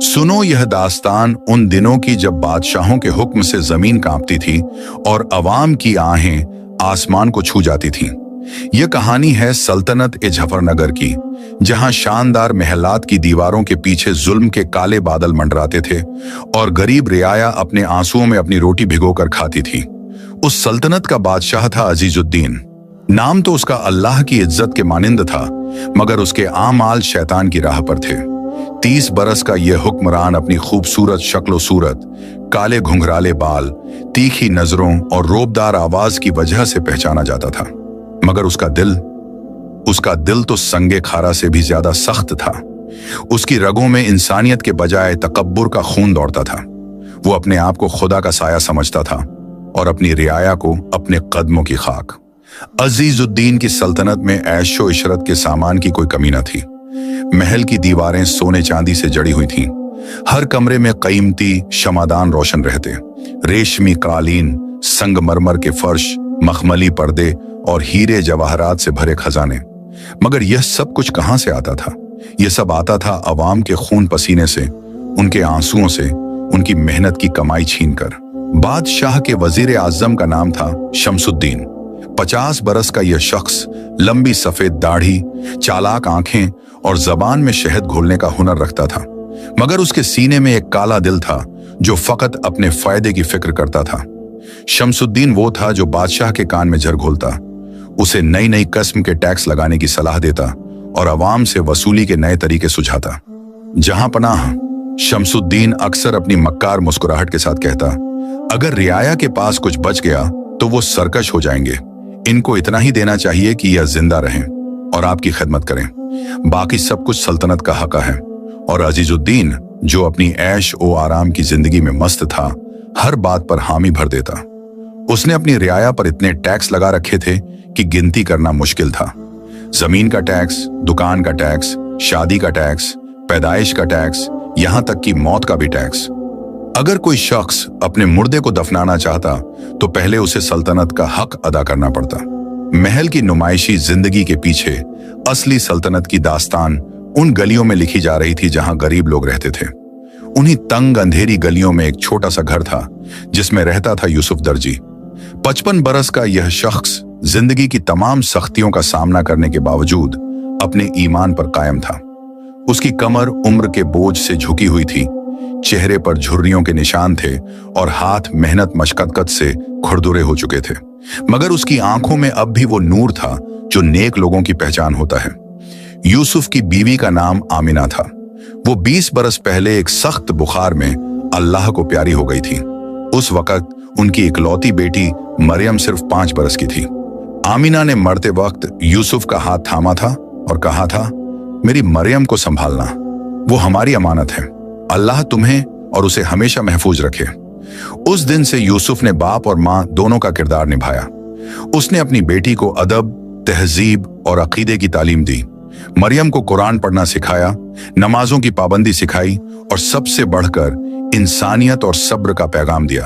सुनो यह दास्तान उन दिनों की जब बादशाहों के हुक्म से जमीन कांपती थी और अवाम की आहें आसमान को छू जाती थीं। यह कहानी है सल्तनत ए जफरनगर की, जहां शानदार महलात की दीवारों के पीछे जुल्म के काले बादल मंडराते थे और गरीब रियाया अपने आंसुओं में अपनी रोटी भिगोकर खाती थी। उस सल्तनत का बादशाह था अजीजुद्दीन। नाम तो उसका अल्लाह की इज्जत के मानिंद था, मगर उसके आमाल शैतान की राह पर थे। 30 बरस का यह हुक्मरान अपनी खूबसूरत शक्ल सूरत, काले घुंघराले बाल, तीखी नजरों और रोबदार आवाज की वजह से पहचाना जाता था। मगर उसका दिल तो संगे खारा से भी ज्यादा सख्त था। उसकी रगों में इंसानियत के बजाय तकब्बुर का खून दौड़ता था। वो अपने आप को खुदा का साया समझता था और अपनी रियाया को अपने कदमों की खाक। अजीजुद्दीन की सल्तनत में ऐशो इशरत के सामान की कोई कमी न थी। महल की दीवारें सोने चांदी से जड़ी हुई थीं। हर कमरे में कीमती शमादान रोशन रहते, रेशमी कालीन, संगमरमर के फर्श, मखमली पर्दे और हीरे जवाहरात से भरे खजाने। मगर यह सब कुछ कहां से आता था? यह सब आता था अवाम के खून पसीने से, उनके आंसुओं से, उनकी मेहनत की कमाई छीनकर। बादशाह के वजीर आजम का नाम था शमसुद्दीन। 50 बरस का यह शख्स लंबी सफेद दाढ़ी, चालाक आंखें और जबान में शहद घोलने का हुनर रखता था। मगर उसके सीने में एक काला दिल था जो फकत अपने फायदे की फिक्र करता था। शमसुद्दीन वो था जो बादशाह के कान में जर घोलता, उसे नई नई किस्म के टैक्स लगाने की सलाह देता और अवाम से वसूली के नए तरीके सुझाता। जहां पनाह शमसुद्दीन अक्सर अपनी मक्कार मुस्कुराहट के साथ कहता, अगर रियाया के पास कुछ बच गया तो वो सरकश हो जाएंगे। इनको इतना ही देना चाहिए कि यह जिंदा रहें और आपकी खिदमत करें। बाकी सब कुछ सल्तनत का हक है। और अजीजुद्दीन, जो अपनी ऐश ओ आराम की जिंदगी में मस्त था, हर बात पर हामी भर देता। उसने अपनी रियाया पर इतने टैक्स लगा रखे थे कि गिनती करना मुश्किल था। जमीन का टैक्स, दुकान का टैक्स, शादी का टैक्स, पैदाइश का टैक्स, यहां तक कि मौत का भी टैक्स। अगर कोई शख्स अपने मुर्दे को दफनाना चाहता तो पहले उसे सल्तनत का हक अदा करना पड़ता। महल की नुमाइशी जिंदगी के पीछे असली सल्तनत की दास्तान उन गलियों में लिखी जा रही थी जहां गरीब लोग रहते थे। उन्हीं तंग अंधेरी गलियों में एक छोटा सा घर था जिसमें रहता था यूसुफ दर्जी। 55 बरस का यह शख्स जिंदगी की तमाम सख्तियों का सामना करने के बावजूद अपने ईमान पर कायम था। उसकी कमर उम्र के बोझ से झुकी हुई थी, चेहरे पर झुर्रियों के निशान थे और हाथ मेहनत मशक्कत से खुरदुरे हो चुके थे। मगर उसकी आंखों में अब भी वो नूर था जो नेक लोगों की पहचान होता है। यूसुफ की बीवी का नाम आमिना था। वो 20 बरस पहले एक सख्त बुखार में अल्लाह को प्यारी हो गई थी। उस वक्त उनकी इकलौती बेटी मरियम सिर्फ 5 बरस की थी। आमिना ने मरते वक्त यूसुफ का हाथ थामा था और कहा था, मेरी मरियम को संभालना, वो हमारी अमानत है। अल्लाह तुम्हें और उसे हमेशा महफूज रखे। उस दिन से यूसुफ ने बाप और मां दोनों का किरदार निभाया। उसने अपनी बेटी को अदब, तहजीब और अकीदे की तालीम दी। मरियम को कुरान पढ़ना सिखाया, नमाजों की पाबंदी सिखाई और सबसे बढ़कर इंसानियत और सब्र का पैगाम दिया।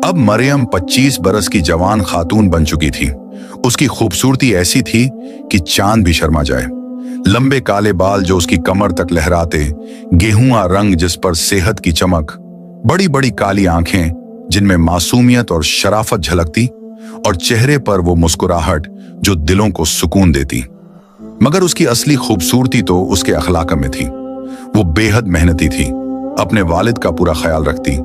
अब मरियम 25 बरस की जवान खातून बन चुकी थी। उसकी खूबसूरती ऐसी थी कि चांद भी शर्मा जाए। लंबे काले बाल जो उसकी कमर तक लहराते, गेहूं रंग जिस पर सेहत की चमक, बड़ी बड़ी काली आंखें जिनमें मासूमियत और शराफत झलकती और चेहरे पर वो मुस्कुराहट जो दिलों को सुकून देती। मगर उसकी असली खूबसूरती तो उसके अखलाक में थी। वो बेहद मेहनती थी, अपने वालिद का पूरा ख्याल रखती,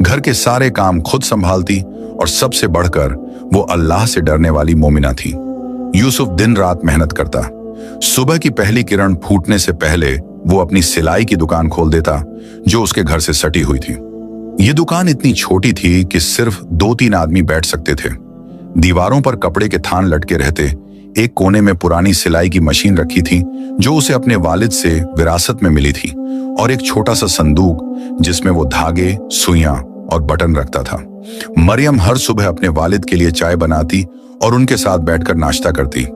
घर के सारे काम खुद संभालती और सबसे बढ़कर वो अल्लाह से डरने वाली मोमिना थी। यूसुफ दिन रात मेहनत करता। सुबह की पहली किरण फूटने से पहले वो अपनी सिलाई की दुकान खोल देता जो उसके घर से सटी हुई थी। ये दुकान इतनी छोटी थी कि सिर्फ 2-3 आदमी बैठ सकते थे। दीवारों पर कपड़े के थान लटके रहते। एक कोने में पुरानी सिलाई की मशीन रखी थी जो उसे अपने वालिद से विरासत में मिली थी, और एक छोटा सा संदूक जिसमें वो धागे, सुइयां और बटन रखता था। मरियम हर सुबह अपने वालिद के लिए चाय बनाती और उनके साथ बैठकर नाश्ता करती।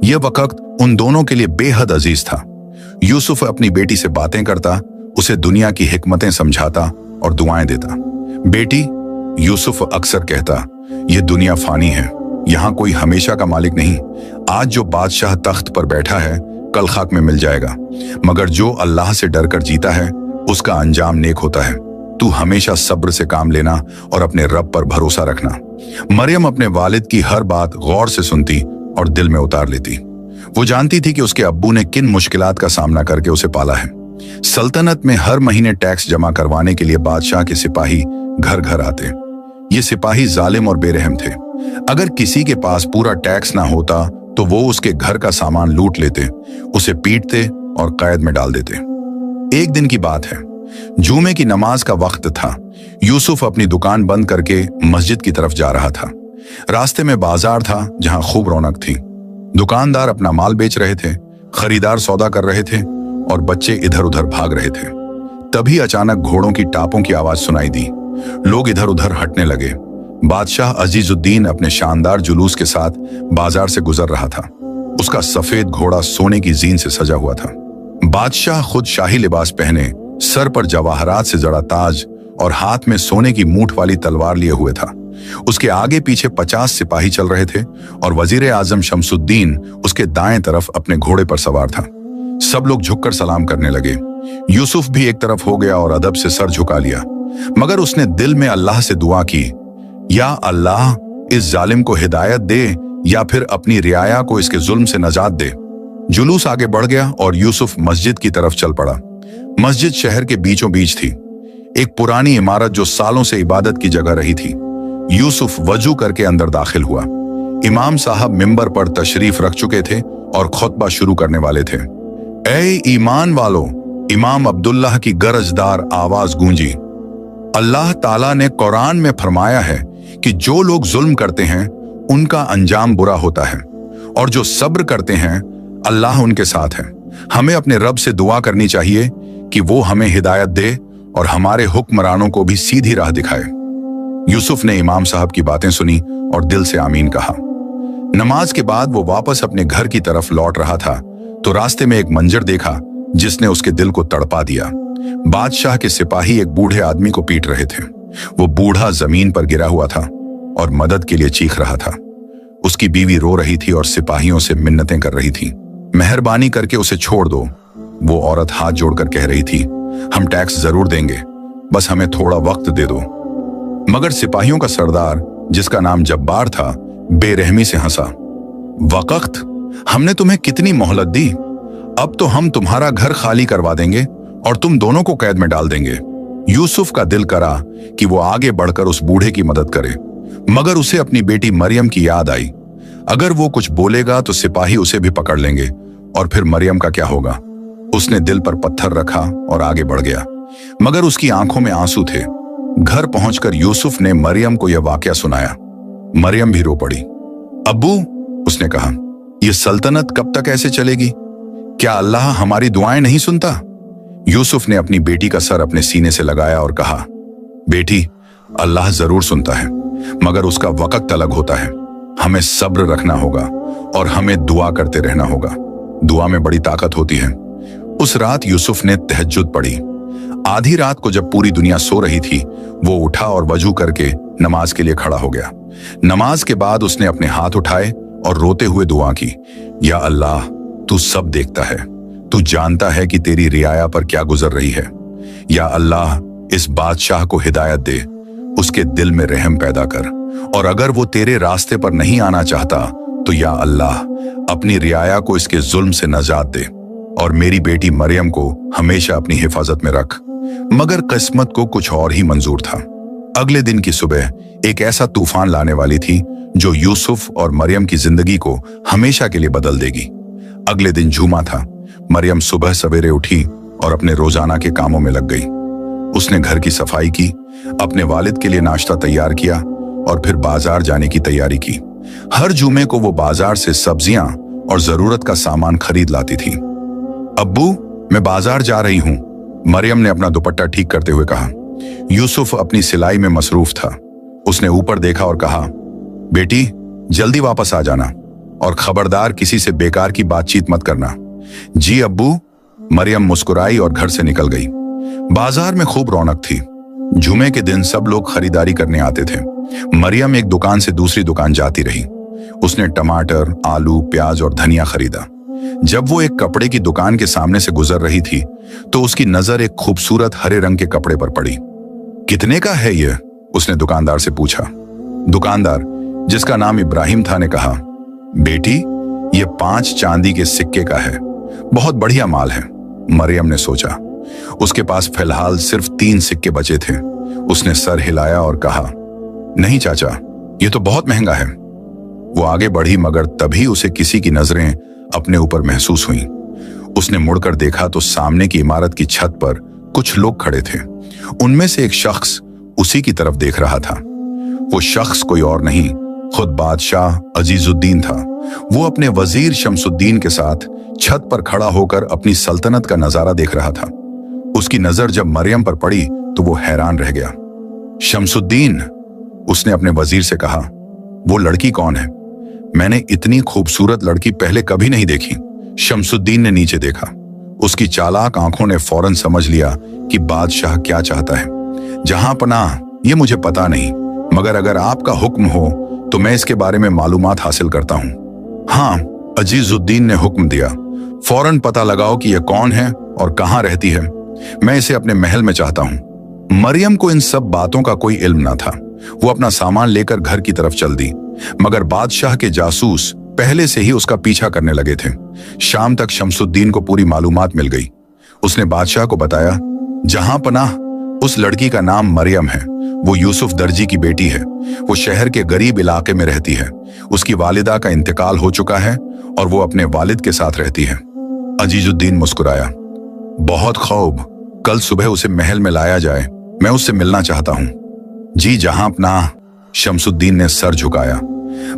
यह वक्त उन दोनों के लिए बेहद अजीज था। यूसुफ अपनी बेटी से बातें करता, उसे दुनिया की हिकमतें समझाता और दुआएं देता। बेटी, यूसुफ अक्सर कहता, यह दुनिया फानी है, यहाँ कोई हमेशा का मालिक नहीं। आज जो बादशाह तख्त पर बैठा है कल खाक में मिल जाएगा, मगर जो अल्लाह से डरकर जीता है उसका अंजाम नेक होता है। तू हमेशा सब्र से काम लेना और अपने रब पर भरोसा रखना। मरियम अपने वालिद की हर बात गौर से सुनती और दिल में उतार लेती। वो जानती थी कि उसके अब्बू ने किन मुश्किलात का सामना करके उसे पाला है। सल्तनत में हर महीने टैक्स जमा करवाने के लिए बादशाह के सिपाही घर घर आते। ये सिपाही जालिम और बेरहम थे। अगर किसी के पास पूरा टैक्स ना होता तो वो उसके घर का सामान लूट लेते, उसे पीटते और कैद में डाल देते। एक दिन की बात है, जुमे की नमाज का वक्त था। यूसुफ अपनी दुकान बंद करके मस्जिद की तरफ जा रहा था। रास्ते में बाजार था जहां खूब रौनक थी। दुकानदार अपना माल बेच रहे थे, खरीदार सौदा कर रहे थे और बच्चे इधर उधर भाग रहे थे। तभी अचानक घोड़ों की टापों की आवाज सुनाई दी। लोग इधर उधर हटने लगे। बादशाह अजीजुद्दीन अपने शानदार जुलूस के साथ बाजार से गुजर रहा था। उसका सफेद घोड़ा सोने की जीन से सजा हुआ था। बादशाह खुद शाही लिबास पहने, सर पर जवाहरात से जड़ा ताज और हाथ में सोने की मूठ वाली तलवार लिए हुए था। उसके आगे पीछे 50 सिपाही चल रहे थे और वजीर आजम शमसुद्दीन उसके दाएं तरफ अपने घोड़े पर सवार था। सब लोग झुककर सलाम करने लगे। यूसुफ भी एक तरफ हो गया और अदब से सर झुका लिया, मगर उसने दिल में अल्लाह से दुआ की, या अल्लाह इस जालिम को हिदायत दे या फिर अपनी रियाया को इसके जुल्म से नजात दे। जुलूस आगे बढ़ गया और यूसुफ मस्जिद की तरफ चल पड़ा। मस्जिद शहर के बीचों बीच थी, एक पुरानी इमारत जो सालों से इबादत की जगह रही थी। यूसुफ वजू करके अंदर दाखिल हुआ। इमाम साहब मिंबर पर तशरीफ रख चुके थे और खुतबा शुरू करने वाले थे। ऐ ईमान वालों, इमाम अब्दुल्लाह की गरजदार आवाज गूंजी। अल्लाह ताला ने कुरान में फरमाया है कि जो लोग जुल्म करते हैं उनका अंजाम बुरा होता है, और जो सब्र करते हैं अल्लाह उनके साथ है। हमें अपने रब से दुआ करनी चाहिए कि वो हमें हिदायत दे और हमारे हुक्मरानों को भी सीधी राह दिखाए। यूसुफ ने इमाम साहब की बातें सुनी और दिल से आमीन कहा। नमाज के बाद वो वापस अपने घर की तरफ लौट रहा था तो रास्ते में एक मंजर देखा जिसने उसके दिल को तड़पा दिया। बादशाह के सिपाही एक बूढ़े आदमी को पीट रहे थे। वो बूढ़ा जमीन पर गिरा हुआ था और मदद के लिए चीख रहा था। उसकी बीवी रो रही थी और सिपाहियों से मिन्नतें कर रही थी, मेहरबानी करके उसे छोड़ दो। वो औरत हाथ जोड़कर कह रही थी, हम टैक्स जरूर देंगे, बस हमें थोड़ा वक्त दे दो। मगर सिपाहियों का सरदार, जिसका नाम जब्बार था, बेरहमी से हंसा। वक्त, हमने तुम्हें कितनी मोहलत दी? अब तो हम तुम्हारा घर खाली करवा देंगे और तुम दोनों को कैद में डाल देंगे। यूसुफ का दिल करा कि वो आगे बढ़कर उस बूढ़े की मदद करे, मगर उसे अपनी बेटी मरियम की याद आई। अगर वो कुछ बोलेगा तो सिपाही उसे भी पकड़ लेंगे और फिर मरियम का क्या होगा। उसने दिल पर पत्थर रखा और आगे बढ़ गया, मगर उसकी आंखों में आंसू थे। घर पहुंचकर यूसुफ ने मरियम को यह वाकया सुनाया। मरियम भी रो पड़ी। अब्बू, उसने कहा, यह सल्तनत कब तक ऐसे चलेगी? क्या अल्लाह हमारी दुआएं नहीं सुनता? यूसुफ ने अपनी बेटी का सर अपने सीने से लगाया और कहा, बेटी, अल्लाह जरूर सुनता है, मगर उसका वक्त अलग होता है। हमें सब्र रखना होगा और हमें दुआ करते रहना होगा। दुआ में बड़ी ताकत होती है। उस रात यूसुफ ने तहज्जुद पढ़ी। आधी रात को जब पूरी दुनिया सो रही थी, वो उठा और वजू करके नमाज के लिए खड़ा हो गया। नमाज के बाद उसने अपने हाथ उठाए और रोते हुए दुआ की, या अल्लाह, तू सब देखता है, तू जानता है कि तेरी रियाया पर क्या गुजर रही है। या अल्लाह, इस बादशाह को हिदायत दे, उसके दिल में रहम पैदा कर, और अगर वो तेरे रास्ते पर नहीं आना चाहता तो या अल्लाह, अपनी रियाया को इसके जुल्म से नजात दे और मेरी बेटी मरियम को हमेशा अपनी हिफाजत में रख। मगर किस्मत को कुछ और ही मंजूर था। अगले दिन की सुबह एक ऐसा तूफान लाने वाली थी जो यूसुफ और मरियम की जिंदगी को हमेशा के लिए बदल देगी। अगले दिन जुमा था। मरियम सुबह सवेरे उठी और अपने रोजाना के कामों में लग गई। उसने घर की सफाई की, अपने वालिद के लिए नाश्ता तैयार किया और फिर बाजार जाने की तैयारी की। हर जुमे को वो बाजार से सब्जियां और जरूरत का सामान खरीद लाती थी। अब्बू, मैं बाजार जा रही हूं, मरियम ने अपना दुपट्टा ठीक करते हुए कहा। यूसुफ अपनी सिलाई में मसरूफ था। उसने ऊपर देखा और कहा, बेटी, जल्दी वापस आ जाना और खबरदार किसी से बेकार की बातचीत मत करना। जी अब्बू, मरियम मुस्कुराई और घर से निकल गई। बाजार में खूब रौनक थी। जुमे के दिन सब लोग खरीदारी करने आते थे। मरियम एक दुकान से दूसरी दुकान जाती रही। उसने टमाटर, आलू, प्याज और धनिया खरीदा। जब वो एक कपड़े की दुकान के सामने से गुजर रही थी तो उसकी नजर एक खूबसूरत हरे रंग के कपड़े पर पड़ी। कितने का है ये? उसने दुकानदार से पूछा। दुकानदार, जिसका नाम इब्राहिम था, ने कहा, बेटी, ये 5 चांदी के सिक्के का है। बहुत बढ़िया माल है। मरियम ने सोचा। उसके पास फिलहाल सिर्फ 3 सिक्के बचे थे। उसने सर हिलाया और कहा, नहीं चाचा, ये तो बहुत महंगा है। वो आगे बढ़ी, मगर तभी उसे किसी की नजरें अपने ऊपर महसूस हुईं। उसने मुड़कर देखा तो सामने की इमारत की छत पर कुछ लोग खड़े थे। उनमें से एक शख्स उसी की तरफ देख रहा था। वो शख्स कोई और नहीं, खुद बादशाह अजीजुद्दीन था। वो अपने वजीर शमसुद्दीन के साथ छत पर खड़ा होकर अपनी सल्तनत का नजारा देख रहा था। उसकी नजर जब मरियम पर पड़ी तो वो हैरान रह गया। शमसुद्दीन, उसने अपने वजीर से कहा, वो लड़की कौन है? मैंने इतनी खूबसूरत लड़की पहले कभी नहीं देखी। शमसुद्दीन ने नीचे देखा। उसकी चालाक आंखों ने फौरन समझ लिया कि बादशाह क्या चाहता है। जहां पनाह, ये मुझे पता नहीं, मगर अगर आपका हुक्म हो तो मैं इसके बारे में मालूमात हासिल करता हूं। हाँ, अजीजुद्दीन ने हुक्म दिया। फौरन पता लगाओ कि यह कौन है और कहां रहती है। मैं इसे अपने महल में चाहता हूं। मरियम को इन सब बातों का कोई इल्म ना था। वो अपना सामान लेकर घर की तरफ चल दी, मगर बादशाह के जासूस पहले से ही उसका पीछा करने लगे थे। शाम तक शमसुद्दीन को पूरी मालूमात मिल गई। उसने बादशाह को बताया, जहां पनाह, उस लड़की का नाम मरियम है। वो यूसुफ दर्जी की बेटी है। वो शहर के गरीब इलाके में रहती है। उसकी वालिदा का इंतकाल हो चुका है और वो अपने वालिद के साथ रहती है। अजीजुद्दीन मुस्कुराया। बहुत खूब, कल सुबह उसे महल में लाया जाए। मैं उससे मिलना चाहता हूं। जी जहां पनाह, शमसुद्दीन ने सर झुकाया,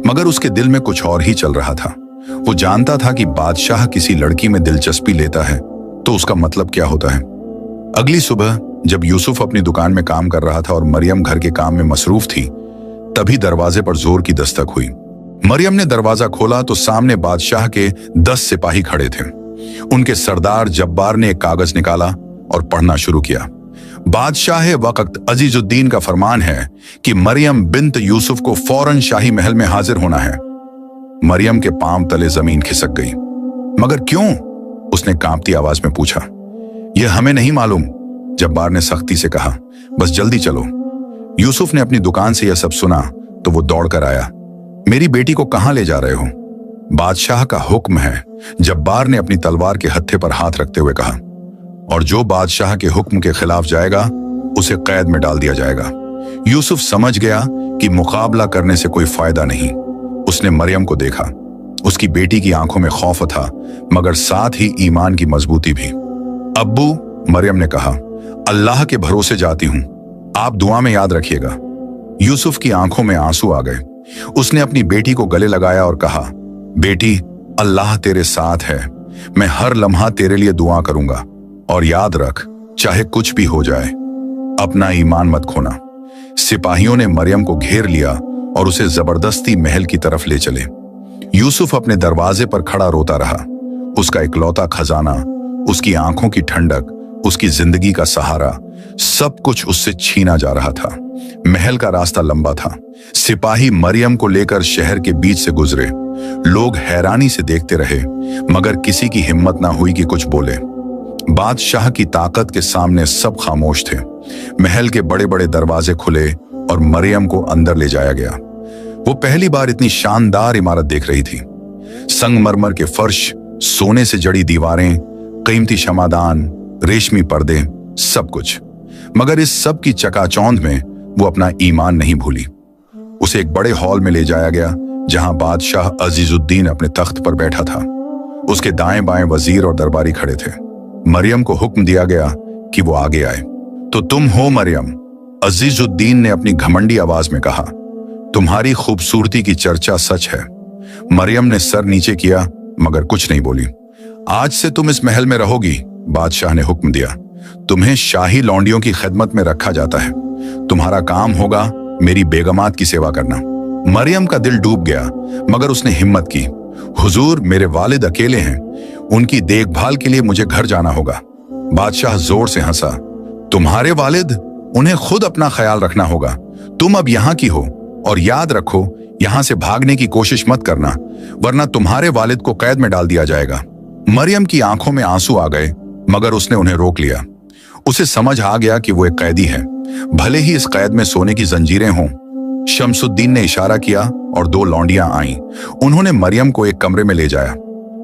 मगर उसके दिल में कुछ और ही चल रहा था। वो जानता था कि बादशाह किसी लड़की में दिलचस्पी लेता है तो उसका मतलब क्या होता है। अगली सुबह जब यूसुफ अपनी दुकान में काम कर रहा था और मरियम घर के काम में मसरूफ थी, तभी दरवाजे पर जोर की दस्तक हुई। मरियम ने दरवाजा खोला तो सामने बादशाह के 10 सिपाही खड़े थे। उनके सरदार जब्बार ने एक कागज निकाला और पढ़ना शुरू किया। बादशाह वक्त अजीजुद्दीन का फरमान है कि मरियम बिन्त यूसुफ को फौरन शाही महल में हाजिर होना है। मरियम के पांव तले जमीन खिसक गई। मगर क्यों? उसने कांपती आवाज में पूछा। यह हमें नहीं मालूम, जब्बार ने सख्ती से कहा। बस जल्दी चलो। यूसुफ ने अपनी दुकान से यह सब सुना तो वो दौड़कर आया। मेरी बेटी को कहां ले जा रहे हो? बादशाह का हुक्म है, जब्बार ने अपनी तलवार के हत्थे पर हाथ रखते हुए कहा, और जो बादशाह के हुक्म के खिलाफ जाएगा उसे कैद में डाल दिया जाएगा। यूसुफ समझ गया कि मुकाबला करने से कोई फायदा नहीं। उसने मरियम को देखा। उसकी बेटी की आंखों में खौफ था, मगर साथ ही ईमान की मजबूती भी। अब्बू, मरियम ने कहा, अल्लाह के भरोसे जाती हूं, आप दुआ में याद रखिएगा। यूसुफ की आंखों में आंसू आ गए। उसने अपनी बेटी को गले लगाया और कहा, बेटी, अल्लाह तेरे साथ है। मैं हर लम्हा तेरे लिए दुआ करूंगा, और याद रख, चाहे कुछ भी हो जाए, अपना ईमान मत खोना। सिपाहियों ने मरियम को घेर लिया और उसे जबरदस्ती महल की तरफ ले चले। यूसुफ अपने दरवाजे पर खड़ा रोता रहा। उसका इकलौता खजाना, उसकी आंखों की ठंडक, उसकी जिंदगी का सहारा, सब कुछ उससे छीना जा रहा था। महल का रास्ता लंबा था। सिपाही मरियम को लेकर शहर के बीच से गुजरे। लोग हैरानी से देखते रहे, मगर किसी की हिम्मत ना हुई कि कुछ बोले। बादशाह की ताकत के सामने सब खामोश थे। महल के बड़े बड़े दरवाजे खुले और मरियम को अंदर ले जाया गया। वो पहली बार इतनी शानदार इमारत देख रही थी। संगमरमर के फर्श, सोने से जड़ी दीवारें, कीमती शमादान, रेशमी पर्दे, सब कुछ। मगर इस सब की चकाचौंध में वो अपना ईमान नहीं भूली। उसे एक बड़े हॉल में ले जाया गया, जहां बादशाह अजीजुद्दीन अपने तख्त पर बैठा था। उसके दाएं बाएं वजीर और दरबारी खड़े थे। मरियम को हुक्म दिया गया कि वो आगे आए। तो तुम हो मरियम? अजीजुद्दीन ने अपनी घमंडी आवाज में कहा। तुम्हारी खूबसूरती की चर्चा सच है। मरियम ने सर नीचे किया, मगर कुछ नहीं बोली। आज से तुम इस महल में रहोगी, बादशाह ने हुक्म दिया। तुम्हें शाही लौंडियों की खिदमत में रखा जाता है। तुम्हारा काम होगा मेरी बेगमात की सेवा करना। मरियम का दिल डूब गया, मगर उसने हिम्मत की। हुजूर, मेरे वालिद अकेले हैं, उनकी देखभाल के लिए मुझे घर जाना होगा। बादशाह जोर से हंसा। तुम्हारे वालिद? उन्हें खुद अपना ख्याल रखना होगा। तुम अब यहाँ की हो, और याद रखो, यहाँ से भागने की कोशिश मत करना, वरना तुम्हारे वालिद को कैद में डाल दिया जाएगा। मरियम की आंखों में आंसू आ गए, मगर उसने उन्हें रोक लिया। उसे समझ आ गया कि वो एक कैदी है, भले ही इस कैद में सोने की जंजीरें हों। शमसुद्दीन ने इशारा किया और 2 लौंडियां आईं। उन्होंने मरियम को एक कमरे में ले जाया।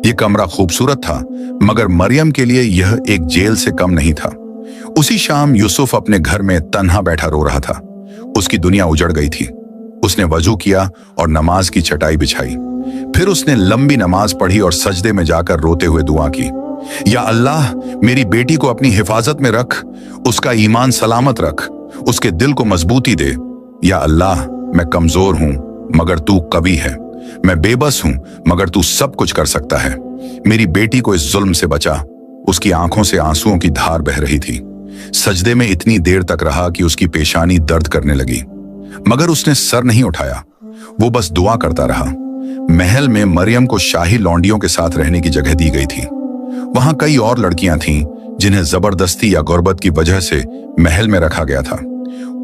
ये कमरा खूबसूरत था, मगर मरियम के लिए यह एक जेल से कम नहीं था। उसी शाम यूसुफ अपने घर में तन्हा बैठा रो रहा था। उसकी दुनिया उजड़ गई थी। उसने वजू किया और नमाज की चटाई बिछाई। फिर उसने लंबी नमाज पढ़ी और सजदे में जाकर रोते हुए दुआ की, या अल्लाह, मेरी बेटी को अपनी हिफाजत में रख, उसका ईमान सलामत रख, उसके दिल को मजबूती दे। या अल्लाह, मैं कमजोर हूं मगर तू कवी है, मैं बेबस हूं मगर तू सब कुछ कर सकता है। मेरी बेटी को इस जुल्म से बचा। उसकी आंखों से आंसुओं की धार बह रही थी। सजदे में इतनी देर तक रहा कि उसकी पेशानी दर्द करने लगी, मगर उसने सर नहीं उठाया। वो बस दुआ करता रहा। महल में मरियम को शाही लौंडियों के साथ रहने की जगह दी गई थी। वहां कई और लड़कियां थीं जिन्हें जबरदस्ती या गुर्बत की वजह से महल में रखा गया था।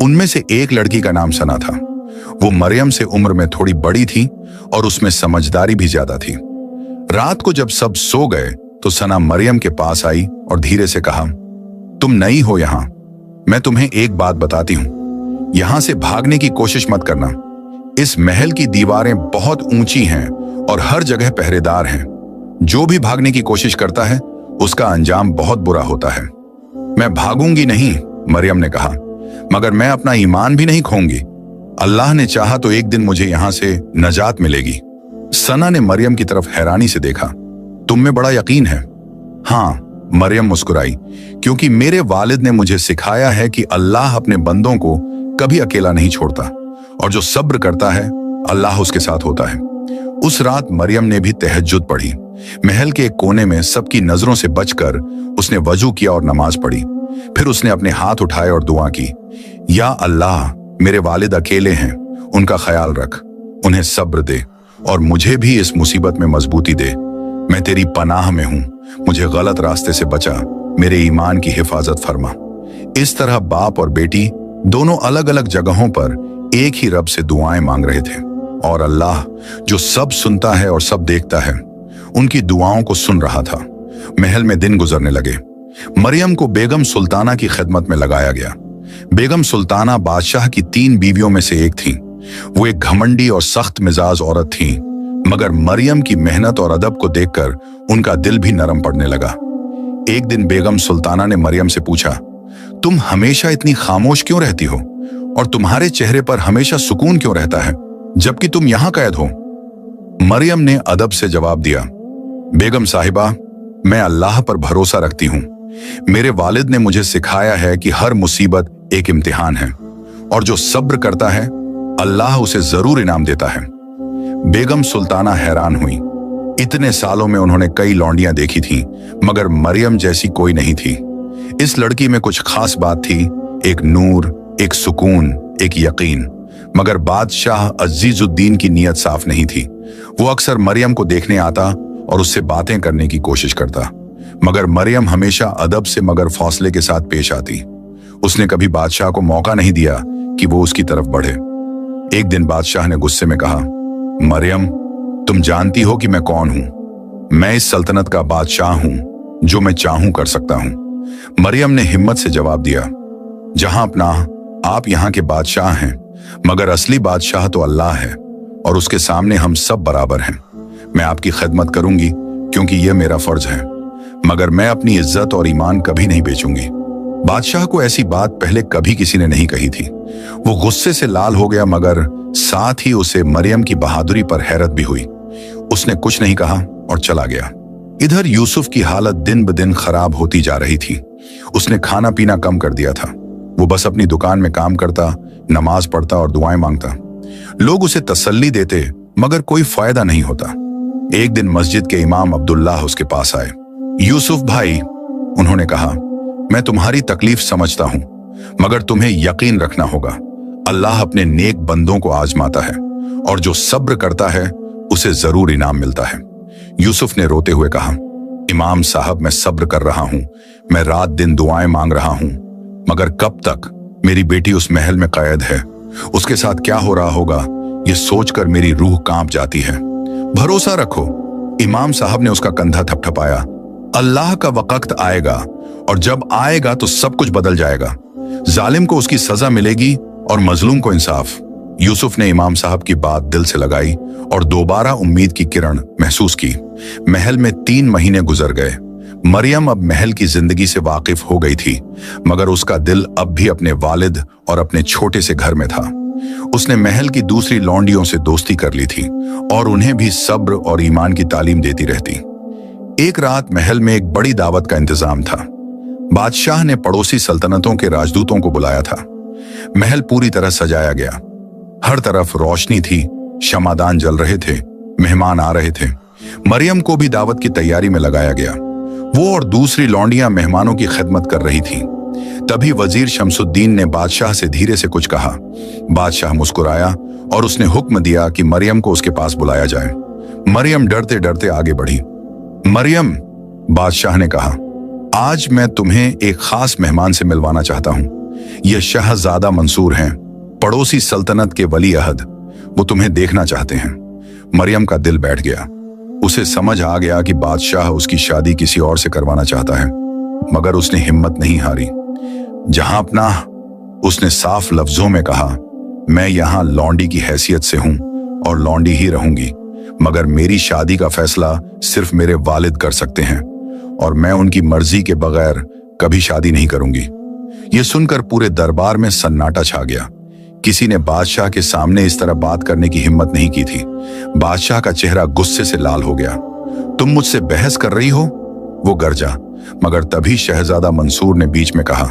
उनमें से एक लड़की का नाम सना था। वो मरियम से उम्र में थोड़ी बड़ी थी और उसमें समझदारी भी ज्यादा थी। रात को जब सब सो गए तो सना मरियम के पास आई और धीरे से कहा, तुम नई हो यहां, मैं तुम्हें एक बात बताती हूं, यहां से भागने की कोशिश मत करना। इस महल की दीवारें बहुत ऊंची हैं और हर जगह पहरेदार हैं। जो भी भागने की कोशिश करता है उसका अंजाम बहुत बुरा होता है। मैं भागूंगी नहीं, मरियम ने कहा, मगर मैं अपना ईमान भी नहीं खोऊंगी। अल्लाह ने चाहा तो एक दिन मुझे यहां से नजात मिलेगी। सना ने मरियम की तरफ हैरानी से देखा। तुम में बड़ा यकीन है? हाँ, मरियम मुस्कुराई, क्योंकि मेरे वालिद ने मुझे सिखाया है कि अल्लाह अपने बंदों को कभी अकेला नहीं छोड़ता और जो सब्र करता है अल्लाह उसके साथ होता है। उस रात मरियम ने भी तहज्जुद पढ़ी। महल के एक कोने में सबकी नजरों से बचकर उसने वजू किया और नमाज पढ़ी। फिर उसने अपने हाथ उठाए और दुआ की, या अल्लाह, मेरे वालिद अकेले हैं, उनका ख्याल रख, उन्हें सब्र दे और मुझे भी इस मुसीबत में मजबूती दे। मैं तेरी पनाह में हूं, मुझे गलत रास्ते से बचा, मेरे ईमान की हिफाजत फरमा। इस तरह बाप और बेटी दोनों अलग अलग जगहों पर एक ही रब से दुआएं मांग रहे थे, और अल्लाह जो सब सुनता है और सब देखता है उनकी दुआओं को सुन रहा था। महल में दिन गुजरने लगे। मरियम को बेगम सुल्ताना की खिदमत में लगाया गया। बेगम सुल्ताना बादशाह की 3 बीवियों में से एक थी। वो एक घमंडी और सख्त मिजाज औरत थी, मगर मरियम की मेहनत और अदब को देखकर उनका दिल भी नरम पड़ने लगा। एक दिन बेगम सुल्ताना ने मरियम से पूछा, तुम हमेशा इतनी खामोश क्यों रहती हो और तुम्हारे चेहरे पर हमेशा सुकून क्यों रहता है, जबकि तुम यहां कैद हो? मरियम ने अदब से जवाब दिया, बेगम साहिबा, मैं अल्लाह पर भरोसा रखती हूं। मेरे वालिद ने मुझे सिखाया है कि हर मुसीबत एक इम्तिहान है और जो सब्र करता है अल्लाह उसे जरूर इनाम देता है। बेगम सुल्ताना हैरान हुई। इतने सालों में उन्होंने कई लौंडियां देखी थीं, मगर मरियम जैसी कोई नहीं थी। इस लड़की में कुछ खास बात थी, एक नूर, एक सुकून, एक यकीन। मगर बादशाह अजीजुद्दीन की नीयत साफ नहीं थी। वो अक्सर मरियम को देखने आता और उससे बातें करने की कोशिश करता, मगर मरियम हमेशा अदब से मगर फौसले के साथ पेश आती। उसने कभी बादशाह को मौका नहीं दिया कि वो उसकी तरफ बढ़े। एक दिन बादशाह ने गुस्से में कहा, मरियम, तुम जानती हो कि मैं कौन हूं? मैं इस सल्तनत का बादशाह हूं, जो मैं चाहूं कर सकता हूं। मरियम ने हिम्मत से जवाब दिया, जहां अपना आप यहां के बादशाह हैं, मगर असली बादशाह तो अल्लाह है और उसके सामने हम सब बराबर हैं। मैं आपकी खिदमत करूंगी क्योंकि यह मेरा फर्ज है, मगर मैं अपनी इज्जत और ईमान कभी नहीं बेचूंगी। बादशाह को ऐसी बात पहले कभी किसी ने नहीं कही थी। वो गुस्से से लाल हो गया, मगर साथ ही उसे मरियम की बहादुरी पर हैरत भी हुई। उसने कुछ नहीं कहा और चला गया। इधर यूसुफ की हालत दिन ब दिन खराब होती जा रही थी। उसने खाना पीना कम कर दिया था। वो बस अपनी दुकान में काम करता, नमाज पढ़ता और दुआएं मांगता। लोग उसे तसल्ली देते, मगर कोई फायदा नहीं होता। एक दिन मस्जिद के इमाम अब्दुल्लाह उसके पास आए। यूसुफ भाई, उन्होंने कहा, मैं तुम्हारी तकलीफ समझता हूं, मगर तुम्हें यकीन रखना होगा, अल्लाह अपने नेक बंदों को आजमाता है और जो सब्र करता है उसे जरूर इनाम मिलता है। यूसुफ ने रोते हुए कहा, इमाम साहब, मैं सब्र कर रहा हूं, मैं रात दिन दुआएं मांग रहा हूं, मगर कब तक? मेरी बेटी उस महल में कैद है, उसके साथ क्या हो रहा होगा ये सोचकर मेरी रूह कांप जाती है। भरोसा रखो, इमाम साहब ने उसका कंधा थपथपाया। अल्लाह का वक्त आएगा और जब आएगा तो सब कुछ बदल जाएगा। जालिम को उसकी सजा मिलेगी और मजलूम को इंसाफ। यूसुफ ने इमाम साहब की बात दिल से लगाई और दोबारा उम्मीद की किरण महसूस की। महल में 3 महीने गुजर गए। मरियम अब महल की जिंदगी से वाकिफ हो गई थी, मगर उसका दिल अब भी अपने वालिद और अपने छोटे से घर में था। उसने महल की दूसरी लौंडियों से दोस्ती कर ली थी और उन्हें भी सब्र और ईमान की तालीम देती रहती। एक रात महल में एक बड़ी दावत का इंतजाम था। बादशाह ने पड़ोसी सल्तनतों के राजदूतों को बुलाया था। महल पूरी तरह सजाया गया। हर तरफ रोशनी थी, शमादान जल रहे थे, मेहमान आ रहे थे। मरियम को भी दावत की तैयारी में लगाया गया। वो और दूसरी लौंडियां मेहमानों की खिदमत कर रही थीं। तभी वजीर शमसुद्दीन ने बादशाह से धीरे से कुछ कहा। बादशाह मुस्कुराया और उसने हुक्म दिया कि मरियम को उसके पास बुलाया जाए। मरियम डरते डरते आगे बढ़ी। मरियम, बादशाह ने कहा, आज मैं तुम्हें एक खास मेहमान से मिलवाना चाहता हूं। यह शहजादा मंसूर हैं, पड़ोसी सल्तनत के वली अहद। वो तुम्हें देखना चाहते हैं। मरियम का दिल बैठ गया। उसे समझ आ गया कि बादशाह उसकी शादी किसी और से करवाना चाहता है, मगर उसने हिम्मत नहीं हारी। जहां अपना, उसने साफ लफ्जों में कहा, मैं यहां लौंडी की हैसियत से हूं और लौंडी ही रहूंगी, मगर मेरी शादी का फैसला सिर्फ मेरे वालिद कर सकते हैं और मैं उनकी मर्जी के बगैर कभी शादी नहीं करूंगी। यह सुनकर पूरे दरबार में सन्नाटा छा गया। किसी ने बादशाह के सामने इस तरह बात करने की हिम्मत नहीं की थी। बादशाह का चेहरा गुस्से से लाल हो गया। तुम मुझसे बहस कर रही हो? वो गरजा। मगर तभी शहजादा मंसूर ने बीच में कहा,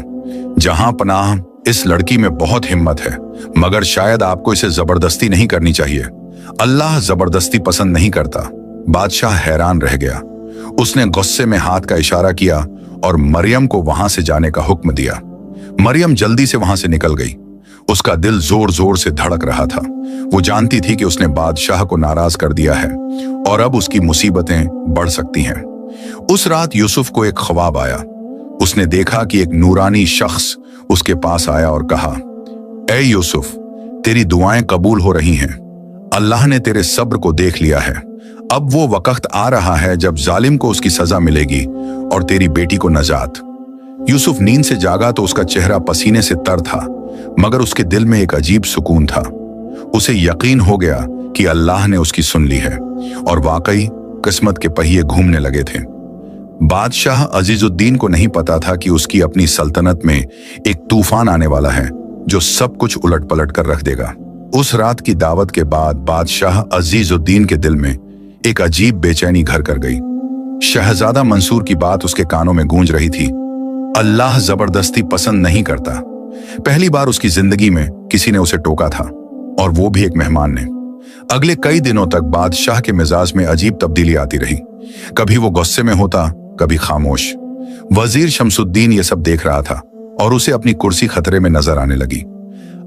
जहां पनाह, इस लड़की में बहुत हिम्मत है, मगर शायद आपको इसे जबरदस्ती नहीं करनी चाहिए। अल्लाह जबरदस्ती पसंद नहीं करता। बादशाह हैरान रह गया। उसने गुस्से में हाथ का इशारा किया और मरियम को वहां से जाने का हुक्म दिया। मरियम जल्दी से वहां से निकल गई। उसका दिल जोर जोर से धड़क रहा था। वो जानती थी कि उसने बादशाह को नाराज कर दिया है और अब उसकी मुसीबतें बढ़ सकती हैं। उस रात यूसुफ को एक ख्वाब आया। उसने देखा कि एक नूरानी शख्स उसके पास आया और कहा, ऐ यूसुफ, तेरी दुआएं कबूल हो रही हैं। अल्लाह ने तेरे सब्र को देख लिया है। अब वो वक्त आ रहा है जब जालिम को उसकी सजा मिलेगी और तेरी बेटी को नजात। यूसुफ नींद से जागा तो उसका चेहरा पसीने से तर था, मगर उसके दिल में एक अजीब सुकून था। उसे यकीन हो गया कि अल्लाह ने उसकी सुन ली है और वाकई किस्मत के पहिए घूमने लगे थे। बादशाह अजीजुद्दीन को नहीं पता था कि उसकी अपनी सल्तनत में एक तूफान आने वाला है जो सब कुछ उलट पलट कर रख देगा। उस रात की दावत के बाद बादशाह अजीजुद्दीन के दिल में एक अजीब बेचैनी घर कर गई। शहजादा मंसूर की बात उसके कानों में गूंज रही थी। अल्लाह जबरदस्ती पसंद नहीं करता। पहली बार उसकी जिंदगी में किसी ने उसे टोका था, और वो भी एक मेहमान ने। अगले कई दिनों तक बादशाह के मिजाज में अजीब तब्दीली आती रही। कभी वो गुस्से में होता, कभी खामोश। वजीर शमसुद्दीन ये सब देख रहा था और उसे अपनी कुर्सी खतरे में नजर आने लगी।